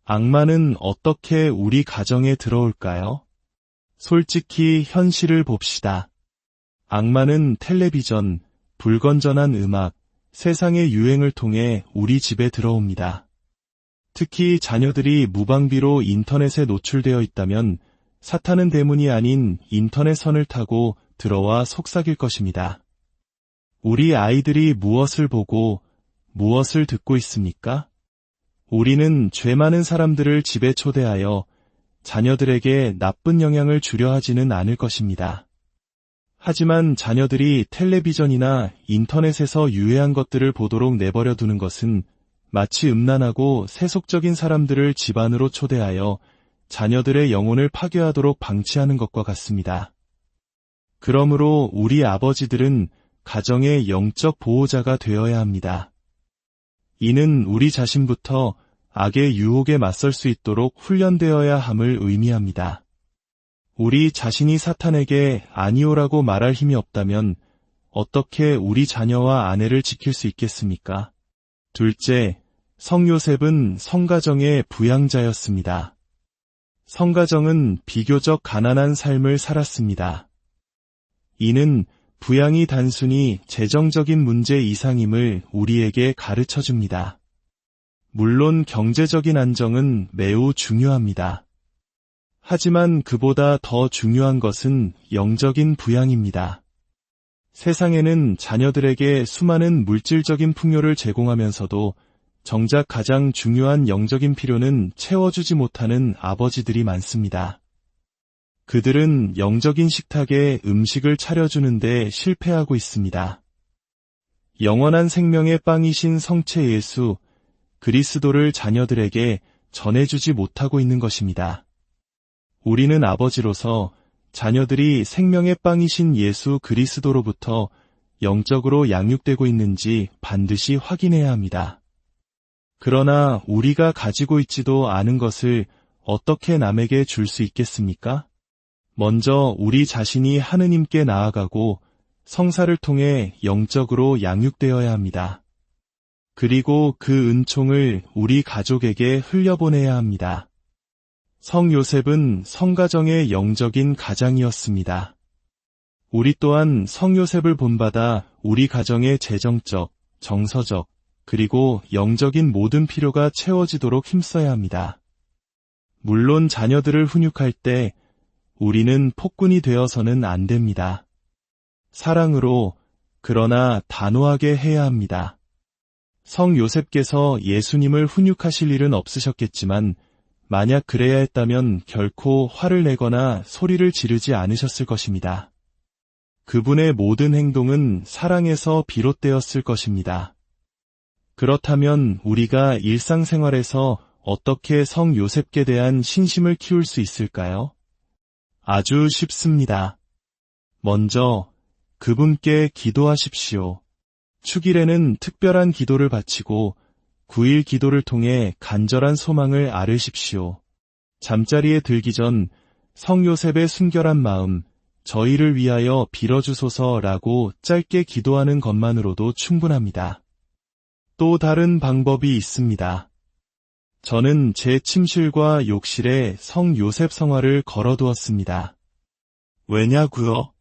악마는 어떻게 우리 가정에 들어올까요? 솔직히 현실을 봅시다. 악마는 텔레비전, 불건전한 음악, 세상의 유행을 통해 우리 집에 들어옵니다. 특히 자녀들이 무방비로 인터넷에 노출되어 있다면 사탄은 대문이 아닌 인터넷 선을 타고 들어와 속삭일 것입니다. 우리 아이들이 무엇을 보고 무엇을 듣고 있습니까? 우리는 죄 많은 사람들을 집에 초대하여 자녀들에게 나쁜 영향을 주려 하지는 않을 것입니다. 하지만 자녀들이 텔레비전이나 인터넷에서 유해한 것들을 보도록 내버려 두는 것은 마치 음란하고 세속적인 사람들을 집안으로 초대하여 자녀들의 영혼을 파괴하도록 방치하는 것과 같습니다. 그러므로 우리 아버지들은 가정의 영적 보호자가 되어야 합니다. 이는 우리 자신부터 악의 유혹에 맞설 수 있도록 훈련되어야 함을 의미합니다. 우리 자신이 사탄에게 아니오라고 말할 힘이 없다면 어떻게 우리 자녀와 아내를 지킬 수 있겠습니까? 둘째, 성 요셉은 성가정의 부양자였습니다. 성가정은 비교적 가난한 삶을 살았습니다. 이는 부양이 단순히 재정적인 문제 이상임을 우리에게 가르쳐줍니다. 물론 경제적인 안정은 매우 중요합니다. 하지만 그보다 더 중요한 것은 영적인 부양입니다. 세상에는 자녀들에게 수많은 물질적인 풍요를 제공하면서도 정작 가장 중요한 영적인 필요는 채워주지 못하는 아버지들이 많습니다. 그들은 영적인 식탁에 음식을 차려주는데 실패하고 있습니다. 영원한 생명의 빵이신 성체 예수, 그리스도를 자녀들에게 전해주지 못하고 있는 것입니다. 우리는 아버지로서 자녀들이 생명의 빵이신 예수 그리스도로부터 영적으로 양육되고 있는지 반드시 확인해야 합니다. 그러나 우리가 가지고 있지도 않은 것을 어떻게 남에게 줄 수 있겠습니까? 먼저 우리 자신이 하느님께 나아가고 성사를 통해 영적으로 양육되어야 합니다. 그리고 그 은총을 우리 가족에게 흘려보내야 합니다. 성 요셉은 성가정의 영적인 가장이었습니다. 우리 또한 성 요셉을 본받아 우리 가정의 재정적, 정서적, 그리고 영적인 모든 필요가 채워지도록 힘써야 합니다. 물론 자녀들을 훈육할 때 우리는 폭군이 되어서는 안 됩니다. 사랑으로, 그러나 단호하게 해야 합니다. 성 요셉께서 예수님을 훈육하실 일은 없으셨겠지만 만약 그래야 했다면 결코 화를 내거나 소리를 지르지 않으셨을 것입니다. 그분의 모든 행동은 사랑에서 비롯되었을 것입니다. 그렇다면 우리가 일상생활에서 어떻게 성 요셉께 대한 신심을 키울 수 있을까요? 아주 쉽습니다. 먼저 그분께 기도하십시오. 축일에는 특별한 기도를 바치고 9일 기도를 통해 간절한 소망을 아뢰십시오. 잠자리에 들기 전 성 요셉의 순결한 마음, 저희를 위하여 빌어주소서라고 짧게 기도하는 것만으로도 충분합니다. 또 다른 방법이 있습니다. 저는 제 침실과 욕실에 성 요셉 성화를 걸어두었습니다. 왜냐고요?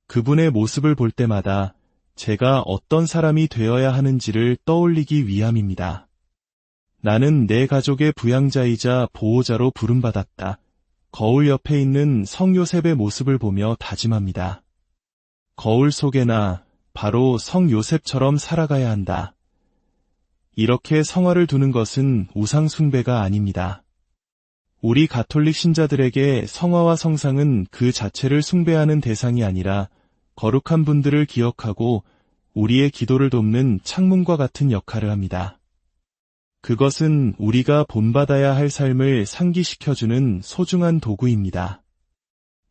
그분의 모습을 볼 때마다 제가 어떤 사람이 되어야 하는지를 떠올리기 위함입니다. 나는 내 가족의 부양자이자 보호자로 부름받았다. 거울 옆에 있는 성 요셉의 모습을 보며 다짐합니다. 거울 속에나 바로 성 요셉처럼 살아가야 한다. 이렇게 성화를 두는 것은 우상 숭배가 아닙니다. 우리 가톨릭 신자들에게 성화와 성상은 그 자체를 숭배하는 대상이 아니라 거룩한 분들을 기억하고 우리의 기도를 돕는 창문과 같은 역할을 합니다. 그것은 우리가 본받아야 할 삶을 상기시켜주는 소중한 도구입니다.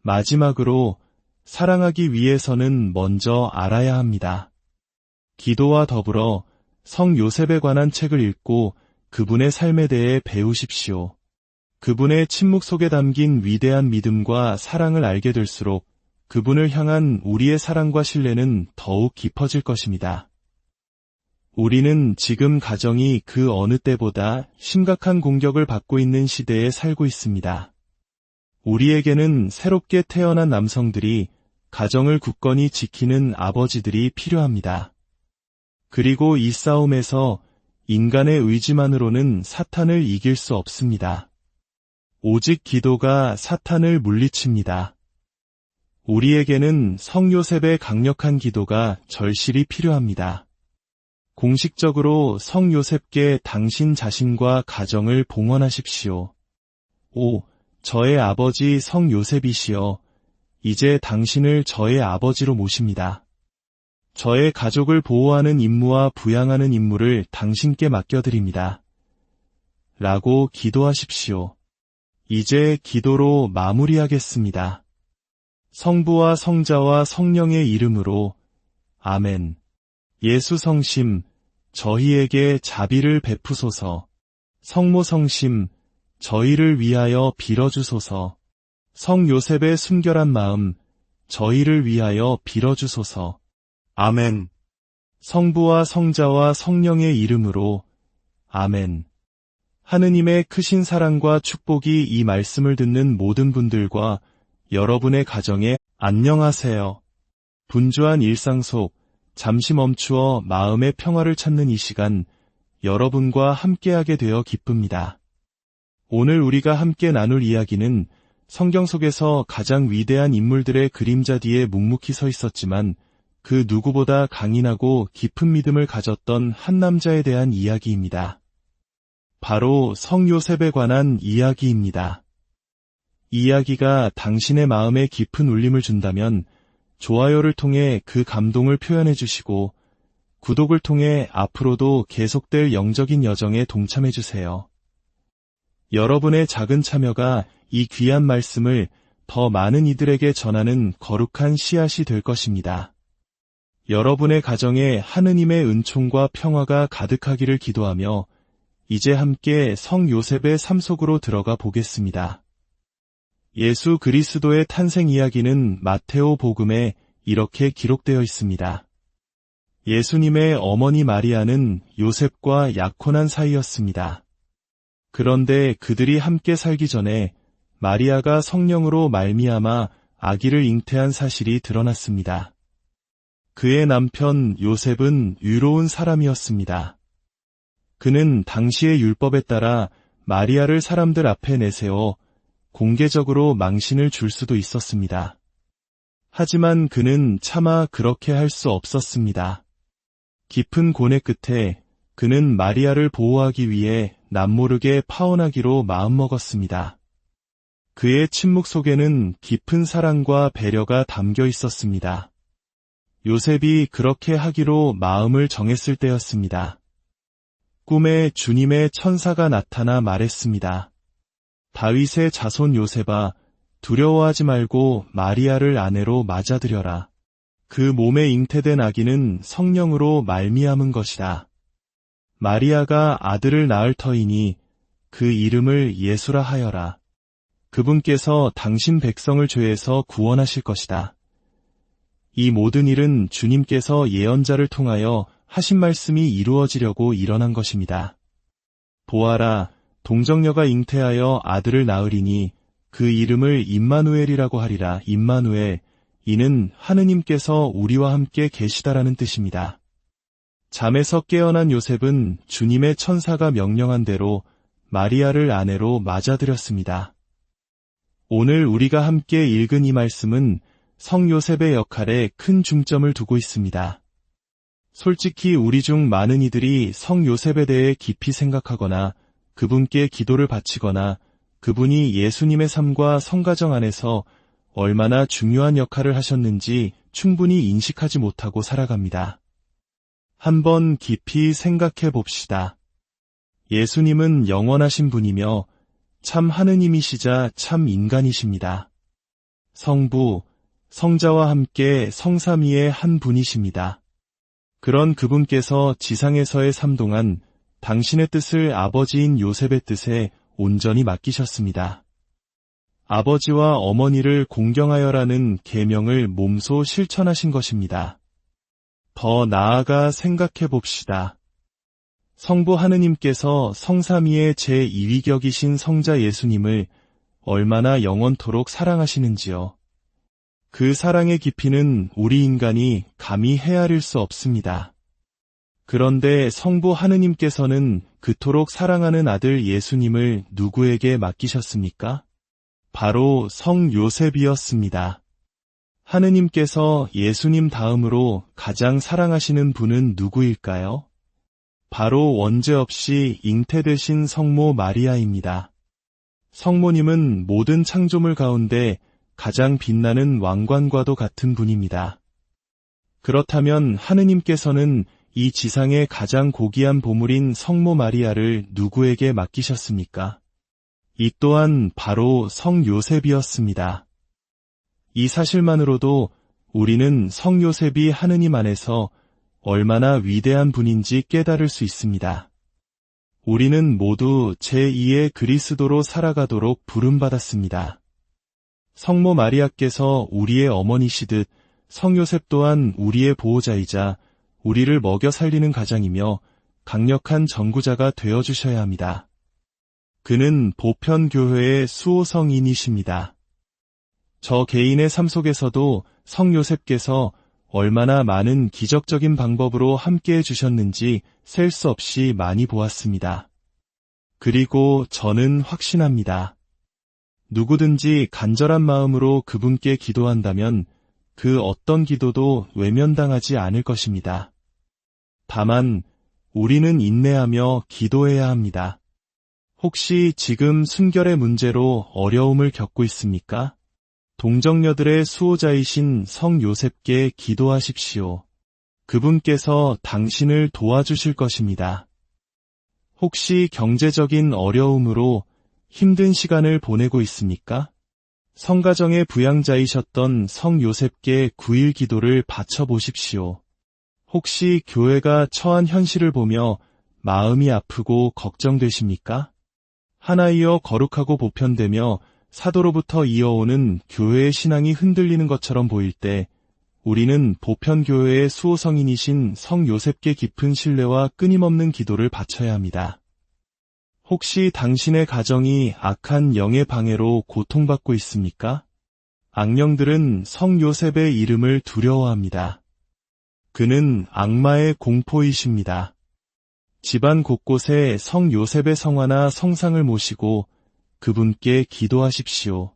마지막으로 사랑하기 위해서는 먼저 알아야 합니다. 기도와 더불어 성 요셉에 관한 책을 읽고 그분의 삶에 대해 배우십시오. 그분의 침묵 속에 담긴 위대한 믿음과 사랑을 알게 될수록 그분을 향한 우리의 사랑과 신뢰는 더욱 깊어질 것입니다. 우리는 지금 가정이 그 어느 때보다 심각한 공격을 받고 있는 시대에 살고 있습니다. 우리에게는 새롭게 태어난 남성들이 가정을 굳건히 지키는 아버지들이 필요합니다. 그리고 이 싸움에서 인간의 의지만으로는 사탄을 이길 수 없습니다. 오직 기도가 사탄을 물리칩니다. 우리에게는 성 요셉의 강력한 기도가 절실히 필요합니다. 공식적으로 성 요셉께 당신 자신과 가정을 봉헌하십시오. 오, 저의 아버지 성 요셉이시여, 이제 당신을 저의 아버지로 모십니다. 저의 가족을 보호하는 임무와 부양하는 임무를 당신께 맡겨드립니다. 라고 기도하십시오. 이제 기도로 마무리하겠습니다. 성부와 성자와 성령의 이름으로 아멘. 예수 성심, 저희에게 자비를 베푸소서. 성모 성심, 저희를 위하여 빌어주소서. 성 요셉의 순결한 마음, 저희를 위하여 빌어주소서. 아멘. 성부와 성자와 성령의 이름으로 아멘. 하느님의 크신 사랑과 축복이 이 말씀을 듣는 모든 분들과 여러분의 가정에 안녕하세요. 분주한 일상 속 잠시 멈추어 마음의 평화를 찾는 이 시간, 여러분과 함께하게 되어 기쁩니다. 오늘 우리가 함께 나눌 이야기는 성경 속에서 가장 위대한 인물들의 그림자 뒤에 묵묵히 서 있었지만 그 누구보다 강인하고 깊은 믿음을 가졌던 한 남자에 대한 이야기입니다. 바로 성 요셉에 관한 이야기입니다. 이 이야기가 당신의 마음에 깊은 울림을 준다면 좋아요를 통해 그 감동을 표현해 주시고 구독을 통해 앞으로도 계속될 영적인 여정에 동참해 주세요. 여러분의 작은 참여가 이 귀한 말씀을 더 많은 이들에게 전하는 거룩한 씨앗이 될 것입니다. 여러분의 가정에 하느님의 은총과 평화가 가득하기를 기도하며 이제 함께 성 요셉의 삶 속으로 들어가 보겠습니다. 예수 그리스도의 탄생 이야기는 마테오 복음에 이렇게 기록되어 있습니다. 예수님의 어머니 마리아는 요셉과 약혼한 사이였습니다. 그런데 그들이 함께 살기 전에 마리아가 성령으로 말미암아 아기를 잉태한 사실이 드러났습니다. 그의 남편 요셉은 의로운 사람이었습니다. 그는 당시의 율법에 따라 마리아를 사람들 앞에 내세워 공개적으로 망신을 줄 수도 있었습니다. 하지만 그는 차마 그렇게 할 수 없었습니다. 깊은 고뇌 끝에 그는 마리아를 보호하기 위해 남모르게 파혼하기로 마음먹었습니다. 그의 침묵 속에는 깊은 사랑과 배려가 담겨 있었습니다. 요셉이 그렇게 하기로 마음을 정했을 때였습니다. 꿈에 주님의 천사가 나타나 말했습니다. 다윗의 자손 요셉아, 두려워하지 말고 마리아를 아내로 맞아들여라. 그 몸에 잉태된 아기는 성령으로 말미암은 것이다. 마리아가 아들을 낳을 터이니 그 이름을 예수라 하여라. 그분께서 당신 백성을 죄에서 구원하실 것이다. 이 모든 일은 주님께서 예언자를 통하여 하신 말씀이 이루어지려고 일어난 것입니다. 보아라, 동정녀가 잉태하여 아들을 낳으리니 그 이름을 임마누엘이라고 하리라. 임마누엘, 이는 하느님께서 우리와 함께 계시다라는 뜻입니다. 잠에서 깨어난 요셉은 주님의 천사가 명령한 대로 마리아를 아내로 맞아들였습니다. 오늘 우리가 함께 읽은 이 말씀은 성 요셉의 역할에 큰 중점을 두고 있습니다. 솔직히 우리 중 많은 이들이 성 요셉에 대해 깊이 생각하거나 그분께 기도를 바치거나 그분이 예수님의 삶과 성가정 안에서 얼마나 중요한 역할을 하셨는지 충분히 인식하지 못하고 살아갑니다. 한번 깊이 생각해 봅시다. 예수님은 영원하신 분이며 참 하느님이시자 참 인간이십니다. 성부, 성자와 함께 성삼위의 한 분이십니다. 그런 그분께서 지상에서의 삶 동안 당신의 뜻을 아버지인 요셉의 뜻에 온전히 맡기셨습니다. 아버지와 어머니를 공경하여라는 계명을 몸소 실천하신 것입니다. 더 나아가 생각해 봅시다. 성부 하느님께서 성삼위의 제2위격이신 성자 예수님을 얼마나 영원토록 사랑하시는지요. 그 사랑의 깊이는 우리 인간이 감히 헤아릴 수 없습니다. 그런데 성부 하느님께서는 그토록 사랑하는 아들 예수님을 누구에게 맡기셨습니까? 바로 성 요셉이었습니다. 하느님께서 예수님 다음으로 가장 사랑하시는 분은 누구일까요? 바로 원죄 없이 잉태되신 성모 마리아입니다. 성모님은 모든 창조물 가운데 가장 빛나는 왕관과도 같은 분입니다. 그렇다면 하느님께서는 이 지상의 가장 고귀한 보물인 성모 마리아를 누구에게 맡기셨습니까? 이 또한 바로 성 요셉이었습니다. 이 사실만으로도 우리는 성 요셉이 하느님 안에서 얼마나 위대한 분인지 깨달을 수 있습니다. 우리는 모두 제2의 그리스도로 살아가도록 부름받았습니다. 성모 마리아께서 우리의 어머니시듯 성 요셉 또한 우리의 보호자이자 우리를 먹여 살리는 가장이며 강력한 전구자가 되어주셔야 합니다. 그는 보편교회의 수호성인이십니다. 저 개인의 삶 속에서도 성 요셉께서 얼마나 많은 기적적인 방법으로 함께해 주셨는지 셀 수 없이 많이 보았습니다. 그리고 저는 확신합니다. 누구든지 간절한 마음으로 그분께 기도한다면 그 어떤 기도도 외면당하지 않을 것입니다. 다만 우리는 인내하며 기도해야 합니다. 혹시 지금 순결의 문제로 어려움을 겪고 있습니까? 동정녀들의 수호자이신 성 요셉께 기도하십시오. 그분께서 당신을 도와주실 것입니다. 혹시 경제적인 어려움으로 힘든 시간을 보내고 있습니까? 성가정의 부양자이셨던 성 요셉께 9일 기도를 바쳐보십시오. 혹시 교회가 처한 현실을 보며 마음이 아프고 걱정되십니까? 하나이어 거룩하고 보편되며 사도로부터 이어오는 교회의 신앙이 흔들리는 것처럼 보일 때 우리는 보편교회의 수호성인이신 성 요셉께 깊은 신뢰와 끊임없는 기도를 바쳐야 합니다. 혹시 당신의 가정이 악한 영의 방해로 고통받고 있습니까? 악령들은 성 요셉의 이름을 두려워합니다. 그는 악마의 공포이십니다. 집안 곳곳에 성 요셉의 성화나 성상을 모시고 그분께 기도하십시오.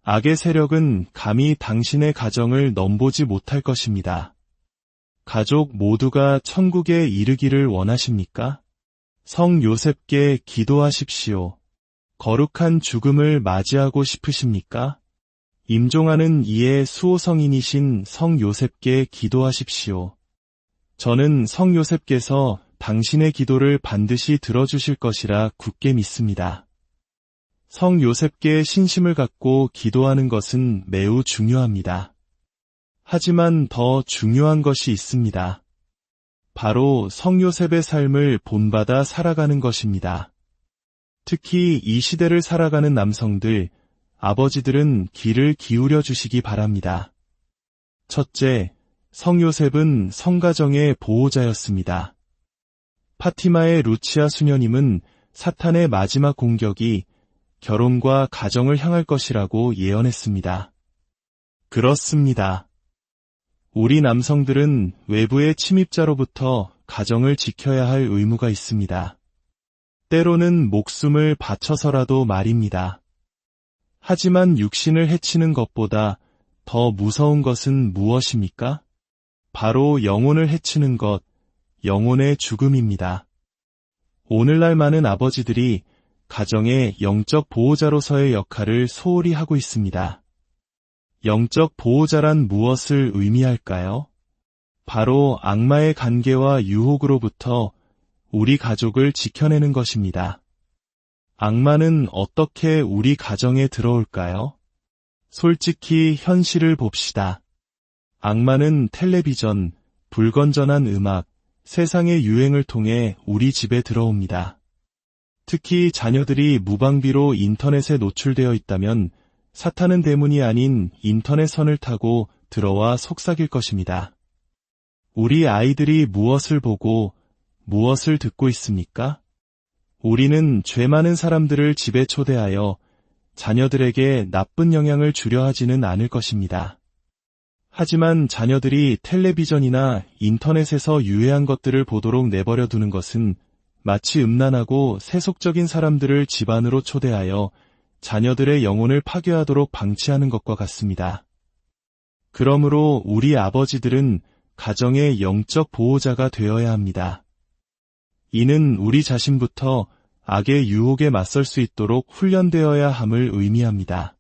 악의 세력은 감히 당신의 가정을 넘보지 못할 것입니다. 가족 모두가 천국에 이르기를 원하십니까? 성 요셉께 기도하십시오. 거룩한 죽음을 맞이하고 싶으십니까? 임종하는 이의 수호성인이신 성 요셉께 기도하십시오. 저는 성 요셉께서 당신의 기도를 반드시 들어주실 것이라 굳게 믿습니다. 성 요셉께 신심을 갖고 기도하는 것은 매우 중요합니다. 하지만 더 중요한 것이 있습니다. 바로 성 요셉의 삶을 본받아 살아가는 것입니다. 특히 이 시대를 살아가는 남성들, 아버지들은 귀를 기울여 주시기 바랍니다. 첫째, 성 요셉은 성가정의 보호자였습니다. 파티마의 루치아 수녀님은 사탄의 마지막 공격이 결혼과 가정을 향할 것이라고 예언했습니다. 그렇습니다. 우리 남성들은 외부의 침입자로부터 가정을 지켜야 할 의무가 있습니다. 때로는 목숨을 바쳐서라도 말입니다. 하지만 육신을 해치는 것보다 더 무서운 것은 무엇입니까? 바로 영혼을 해치는 것, 영혼의 죽음입니다. 오늘날 많은 아버지들이 가정의 영적 보호자로서의 역할을 소홀히 하고 있습니다. 영적 보호자란 무엇을 의미할까요? 바로 악마의 관계와 유혹으로부터 우리 가족을 지켜내는 것입니다. 악마는 어떻게 우리 가정에 들어올까요? 솔직히 현실을 봅시다. 악마는 텔레비전, 불건전한 음악, 세상의 유행을 통해 우리 집에 들어옵니다. 특히 자녀들이 무방비로 인터넷에 노출되어 있다면 사탄은 대문이 아닌 인터넷 선을 타고 들어와 속삭일 것입니다. 우리 아이들이 무엇을 보고 무엇을 듣고 있습니까? 우리는 죄 많은 사람들을 집에 초대하여 자녀들에게 나쁜 영향을 주려 하지는 않을 것입니다. 하지만 자녀들이 텔레비전이나 인터넷에서 유해한 것들을 보도록 내버려 두는 것은 마치 음란하고 세속적인 사람들을 집안으로 초대하여 자녀들의 영혼을 파괴하도록 방치하는 것과 같습니다. 그러므로 우리 아버지들은 가정의 영적 보호자가 되어야 합니다. 이는 우리 자신부터 악의 유혹에 맞설 수 있도록 훈련되어야 함을 의미합니다.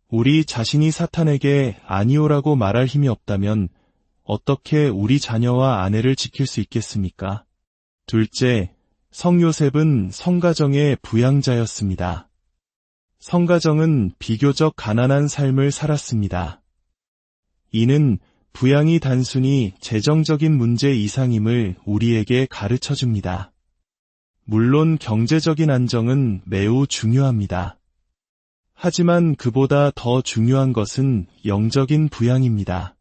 우리 자신이 사탄에게 아니오라고 말할 힘이 없다면 어떻게 우리 자녀와 아내를 지킬 수 있겠습니까? 둘째, 성 요셉은 성가정의 부양자였습니다. 성가정은 비교적 가난한 삶을 살았습니다. 이는 부양이 단순히 재정적인 문제 이상임을 우리에게 가르쳐줍니다. 물론 경제적인 안정은 매우 중요합니다. 하지만 그보다 더 중요한 것은 영적인 부양입니다.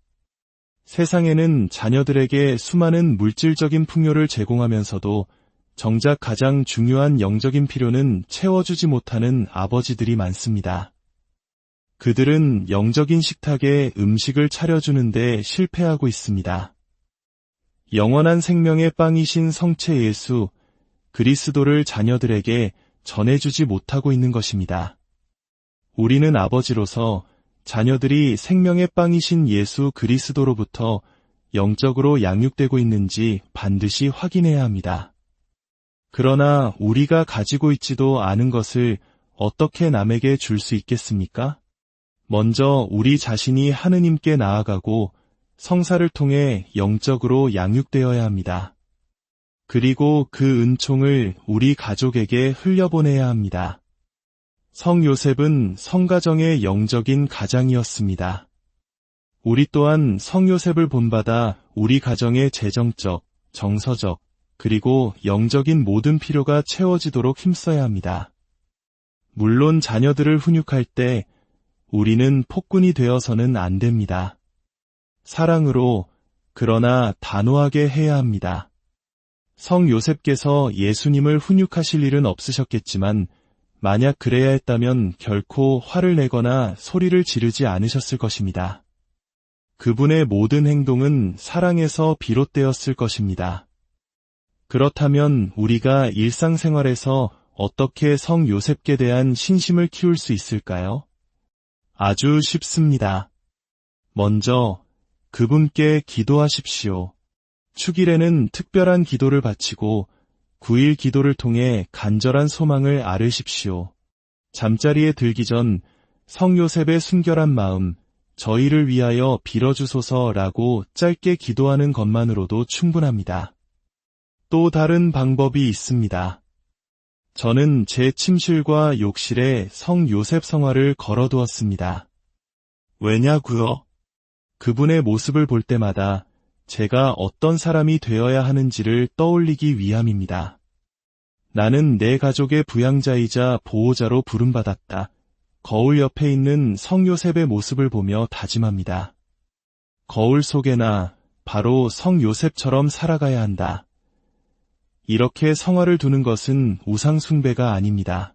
세상에는 자녀들에게 수많은 물질적인 풍요를 제공하면서도 정작 가장 중요한 영적인 필요는 채워주지 못하는 아버지들이 많습니다. 그들은 영적인 식탁에 음식을 차려주는데 실패하고 있습니다. 영원한 생명의 빵이신 성체 예수, 그리스도를 자녀들에게 전해주지 못하고 있는 것입니다. 우리는 아버지로서 자녀들이 생명의 빵이신 예수 그리스도로부터 영적으로 양육되고 있는지 반드시 확인해야 합니다. 그러나 우리가 가지고 있지도 않은 것을 어떻게 남에게 줄 수 있겠습니까? 먼저 우리 자신이 하느님께 나아가고 성사를 통해 영적으로 양육되어야 합니다. 그리고 그 은총을 우리 가족에게 흘려보내야 합니다. 성 요셉은 성가정의 영적인 가장이었습니다. 우리 또한 성 요셉을 본받아 우리 가정의 재정적, 정서적, 그리고 영적인 모든 필요가 채워지도록 힘써야 합니다. 물론 자녀들을 훈육할 때 우리는 폭군이 되어서는 안 됩니다. 사랑으로, 그러나 단호하게 해야 합니다. 성 요셉께서 예수님을 훈육하실 일은 없으셨겠지만 만약 그래야 했다면 결코 화를 내거나 소리를 지르지 않으셨을 것입니다. 그분의 모든 행동은 사랑에서 비롯되었을 것입니다. 그렇다면 우리가 일상생활에서 어떻게 성 요셉께 대한 신심을 키울 수 있을까요? 아주 쉽습니다. 먼저 그분께 기도하십시오. 축일에는 특별한 기도를 바치고 9일 기도를 통해 간절한 소망을 아뢰십시오. 잠자리에 들기 전 성 요셉의 순결한 마음, 저희를 위하여 빌어주소서라고 짧게 기도하는 것만으로도 충분합니다. 또 다른 방법이 있습니다. 저는 제 침실과 욕실에 성 요셉 성화를 걸어두었습니다. 왜냐고요? 그분의 모습을 볼 때마다 제가 어떤 사람이 되어야 하는지를 떠올리기 위함입니다. 나는 내 가족의 부양자이자 보호자로 부름받았다. 거울 옆에 있는 성 요셉의 모습을 보며 다짐합니다. 거울 속에나 바로 성 요셉처럼 살아가야 한다. 이렇게 성화를 두는 것은 우상 숭배가 아닙니다.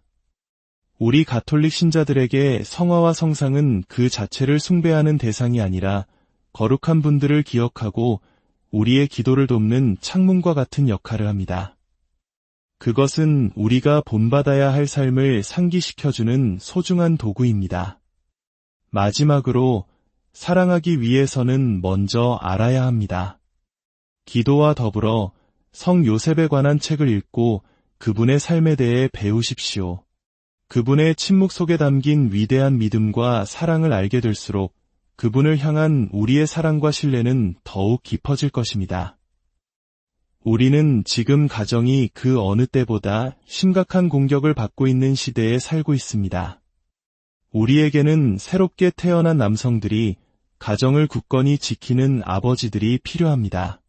우리 가톨릭 신자들에게 성화와 성상은 그 자체를 숭배하는 대상이 아니라 거룩한 분들을 기억하고 우리의 기도를 돕는 창문과 같은 역할을 합니다. 그것은 우리가 본받아야 할 삶을 상기시켜주는 소중한 도구입니다. 마지막으로 사랑하기 위해서는 먼저 알아야 합니다. 기도와 더불어 성 요셉에 관한 책을 읽고 그분의 삶에 대해 배우십시오. 그분의 침묵 속에 담긴 위대한 믿음과 사랑을 알게 될수록 그분을 향한 우리의 사랑과 신뢰는 더욱 깊어질 것입니다. 우리는 지금 가정이 그 어느 때보다 심각한 공격을 받고 있는 시대에 살고 있습니다. 우리에게는 새롭게 태어난 남성들이 가정을 굳건히 지키는 아버지들이 필요합니다.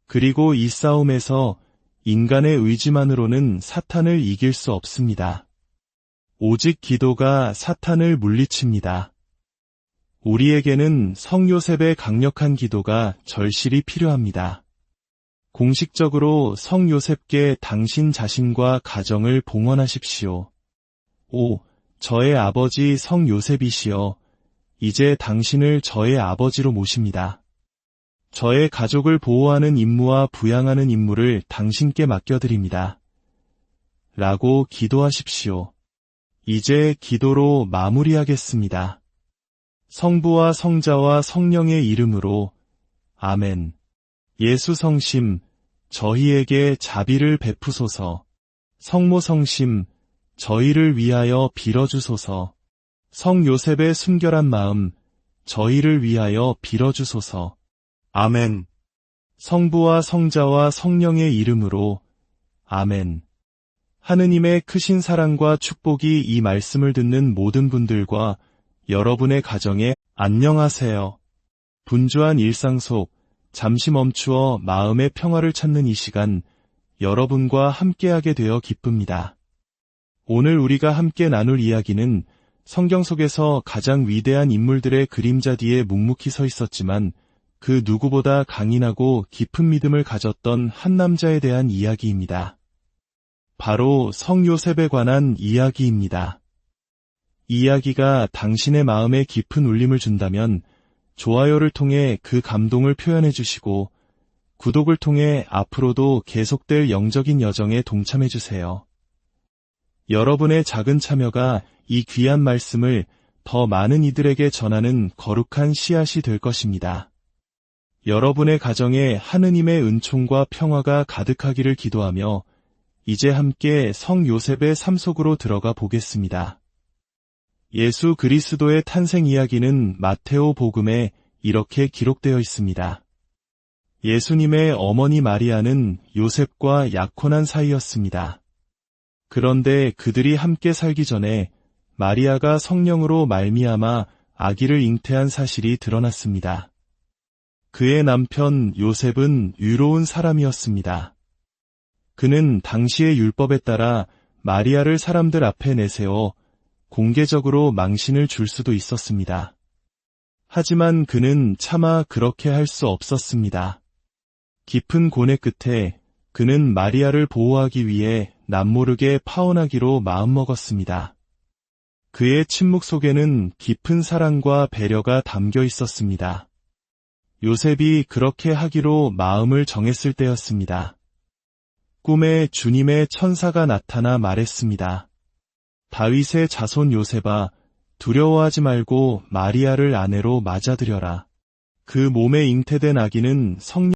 그리고 이 싸움에서 인간의 의지만으로는 사탄을 이길 수 없습니다. 오직 기도가 사탄을 물리칩니다. 우리에게는 성 요셉의 강력한 기도가 절실히 필요합니다. 공식적으로 성 요셉께 당신 자신과 가정을 봉헌하십시오. 오, 저의 아버지 성 요셉이시여, 이제 당신을 저의 아버지로 모십니다. 저의 가족을 보호하는 임무와 부양하는 임무를 당신께 맡겨드립니다. 라고 기도하십시오. 이제 기도로 마무리하겠습니다. 성부와 성자와 성령의 이름으로 아멘. 예수 성심, 저희에게 자비를 베푸소서. 성모 성심, 저희를 위하여 빌어주소서. 성 요셉의 순결한 마음, 저희를 위하여 빌어주소서. 아멘. 성부와 성자와 성령의 이름으로 아멘. 하느님의 크신 사랑과 축복이 이 말씀을 듣는 모든 분들과 여러분의 가정에 안녕하세요. 분주한 일상 속 잠시 멈추어 마음의 평화를 찾는 이 시간, 여러분과 함께하게 되어 기쁩니다. 오늘 우리가 함께 나눌 이야기는 성경 속에서 가장 위대한 인물들의 그림자 뒤에 묵묵히 서 있었지만 그 누구보다 강인하고 깊은 믿음을 가졌던 한 남자에 대한 이야기입니다. 바로 성 요셉에 관한 이야기입니다. 이 이야기가 당신의 마음에 깊은 울림을 준다면 좋아요를 통해 그 감동을 표현해 주시고 구독을 통해 앞으로도 계속될 영적인 여정에 동참해 주세요. 여러분의 작은 참여가 이 귀한 말씀을 더 많은 이들에게 전하는 거룩한 씨앗이 될 것입니다. 여러분의 가정에 하느님의 은총과 평화가 가득하기를 기도하며 이제 함께 성 요셉의 삶 속으로 들어가 보겠습니다. 예수 그리스도의 탄생 이야기는 마테오 복음에 이렇게 기록되어 있습니다. 예수님의 어머니 마리아는 요셉과 약혼한 사이였습니다. 그런데 그들이 함께 살기 전에 마리아가 성령으로 말미암아 아기를 잉태한 사실이 드러났습니다. 그의 남편 요셉은 의로운 사람이었습니다. 그는 당시의 율법에 따라 마리아를 사람들 앞에 내세워 공개적으로 망신을 줄 수도 있었습니다. 하지만 그는 차마 그렇게 할 수 없었습니다. 깊은 고뇌 끝에 그는 마리아를 보호하기 위해 남모르게 파혼하기로 마음먹었습니다. 그의 침묵 속에는 깊은 사랑과 배려가 담겨 있었습니다. 요셉이 그렇게 하기로 마음을 정했을 때였습니다. 꿈에 주님의 천사가 나타나 말했습니다. 다윗의 자손 요셉아, 두려워하지 말고 마리아를 아내로 맞아들여라. 그 몸에 잉태된 아기는 성령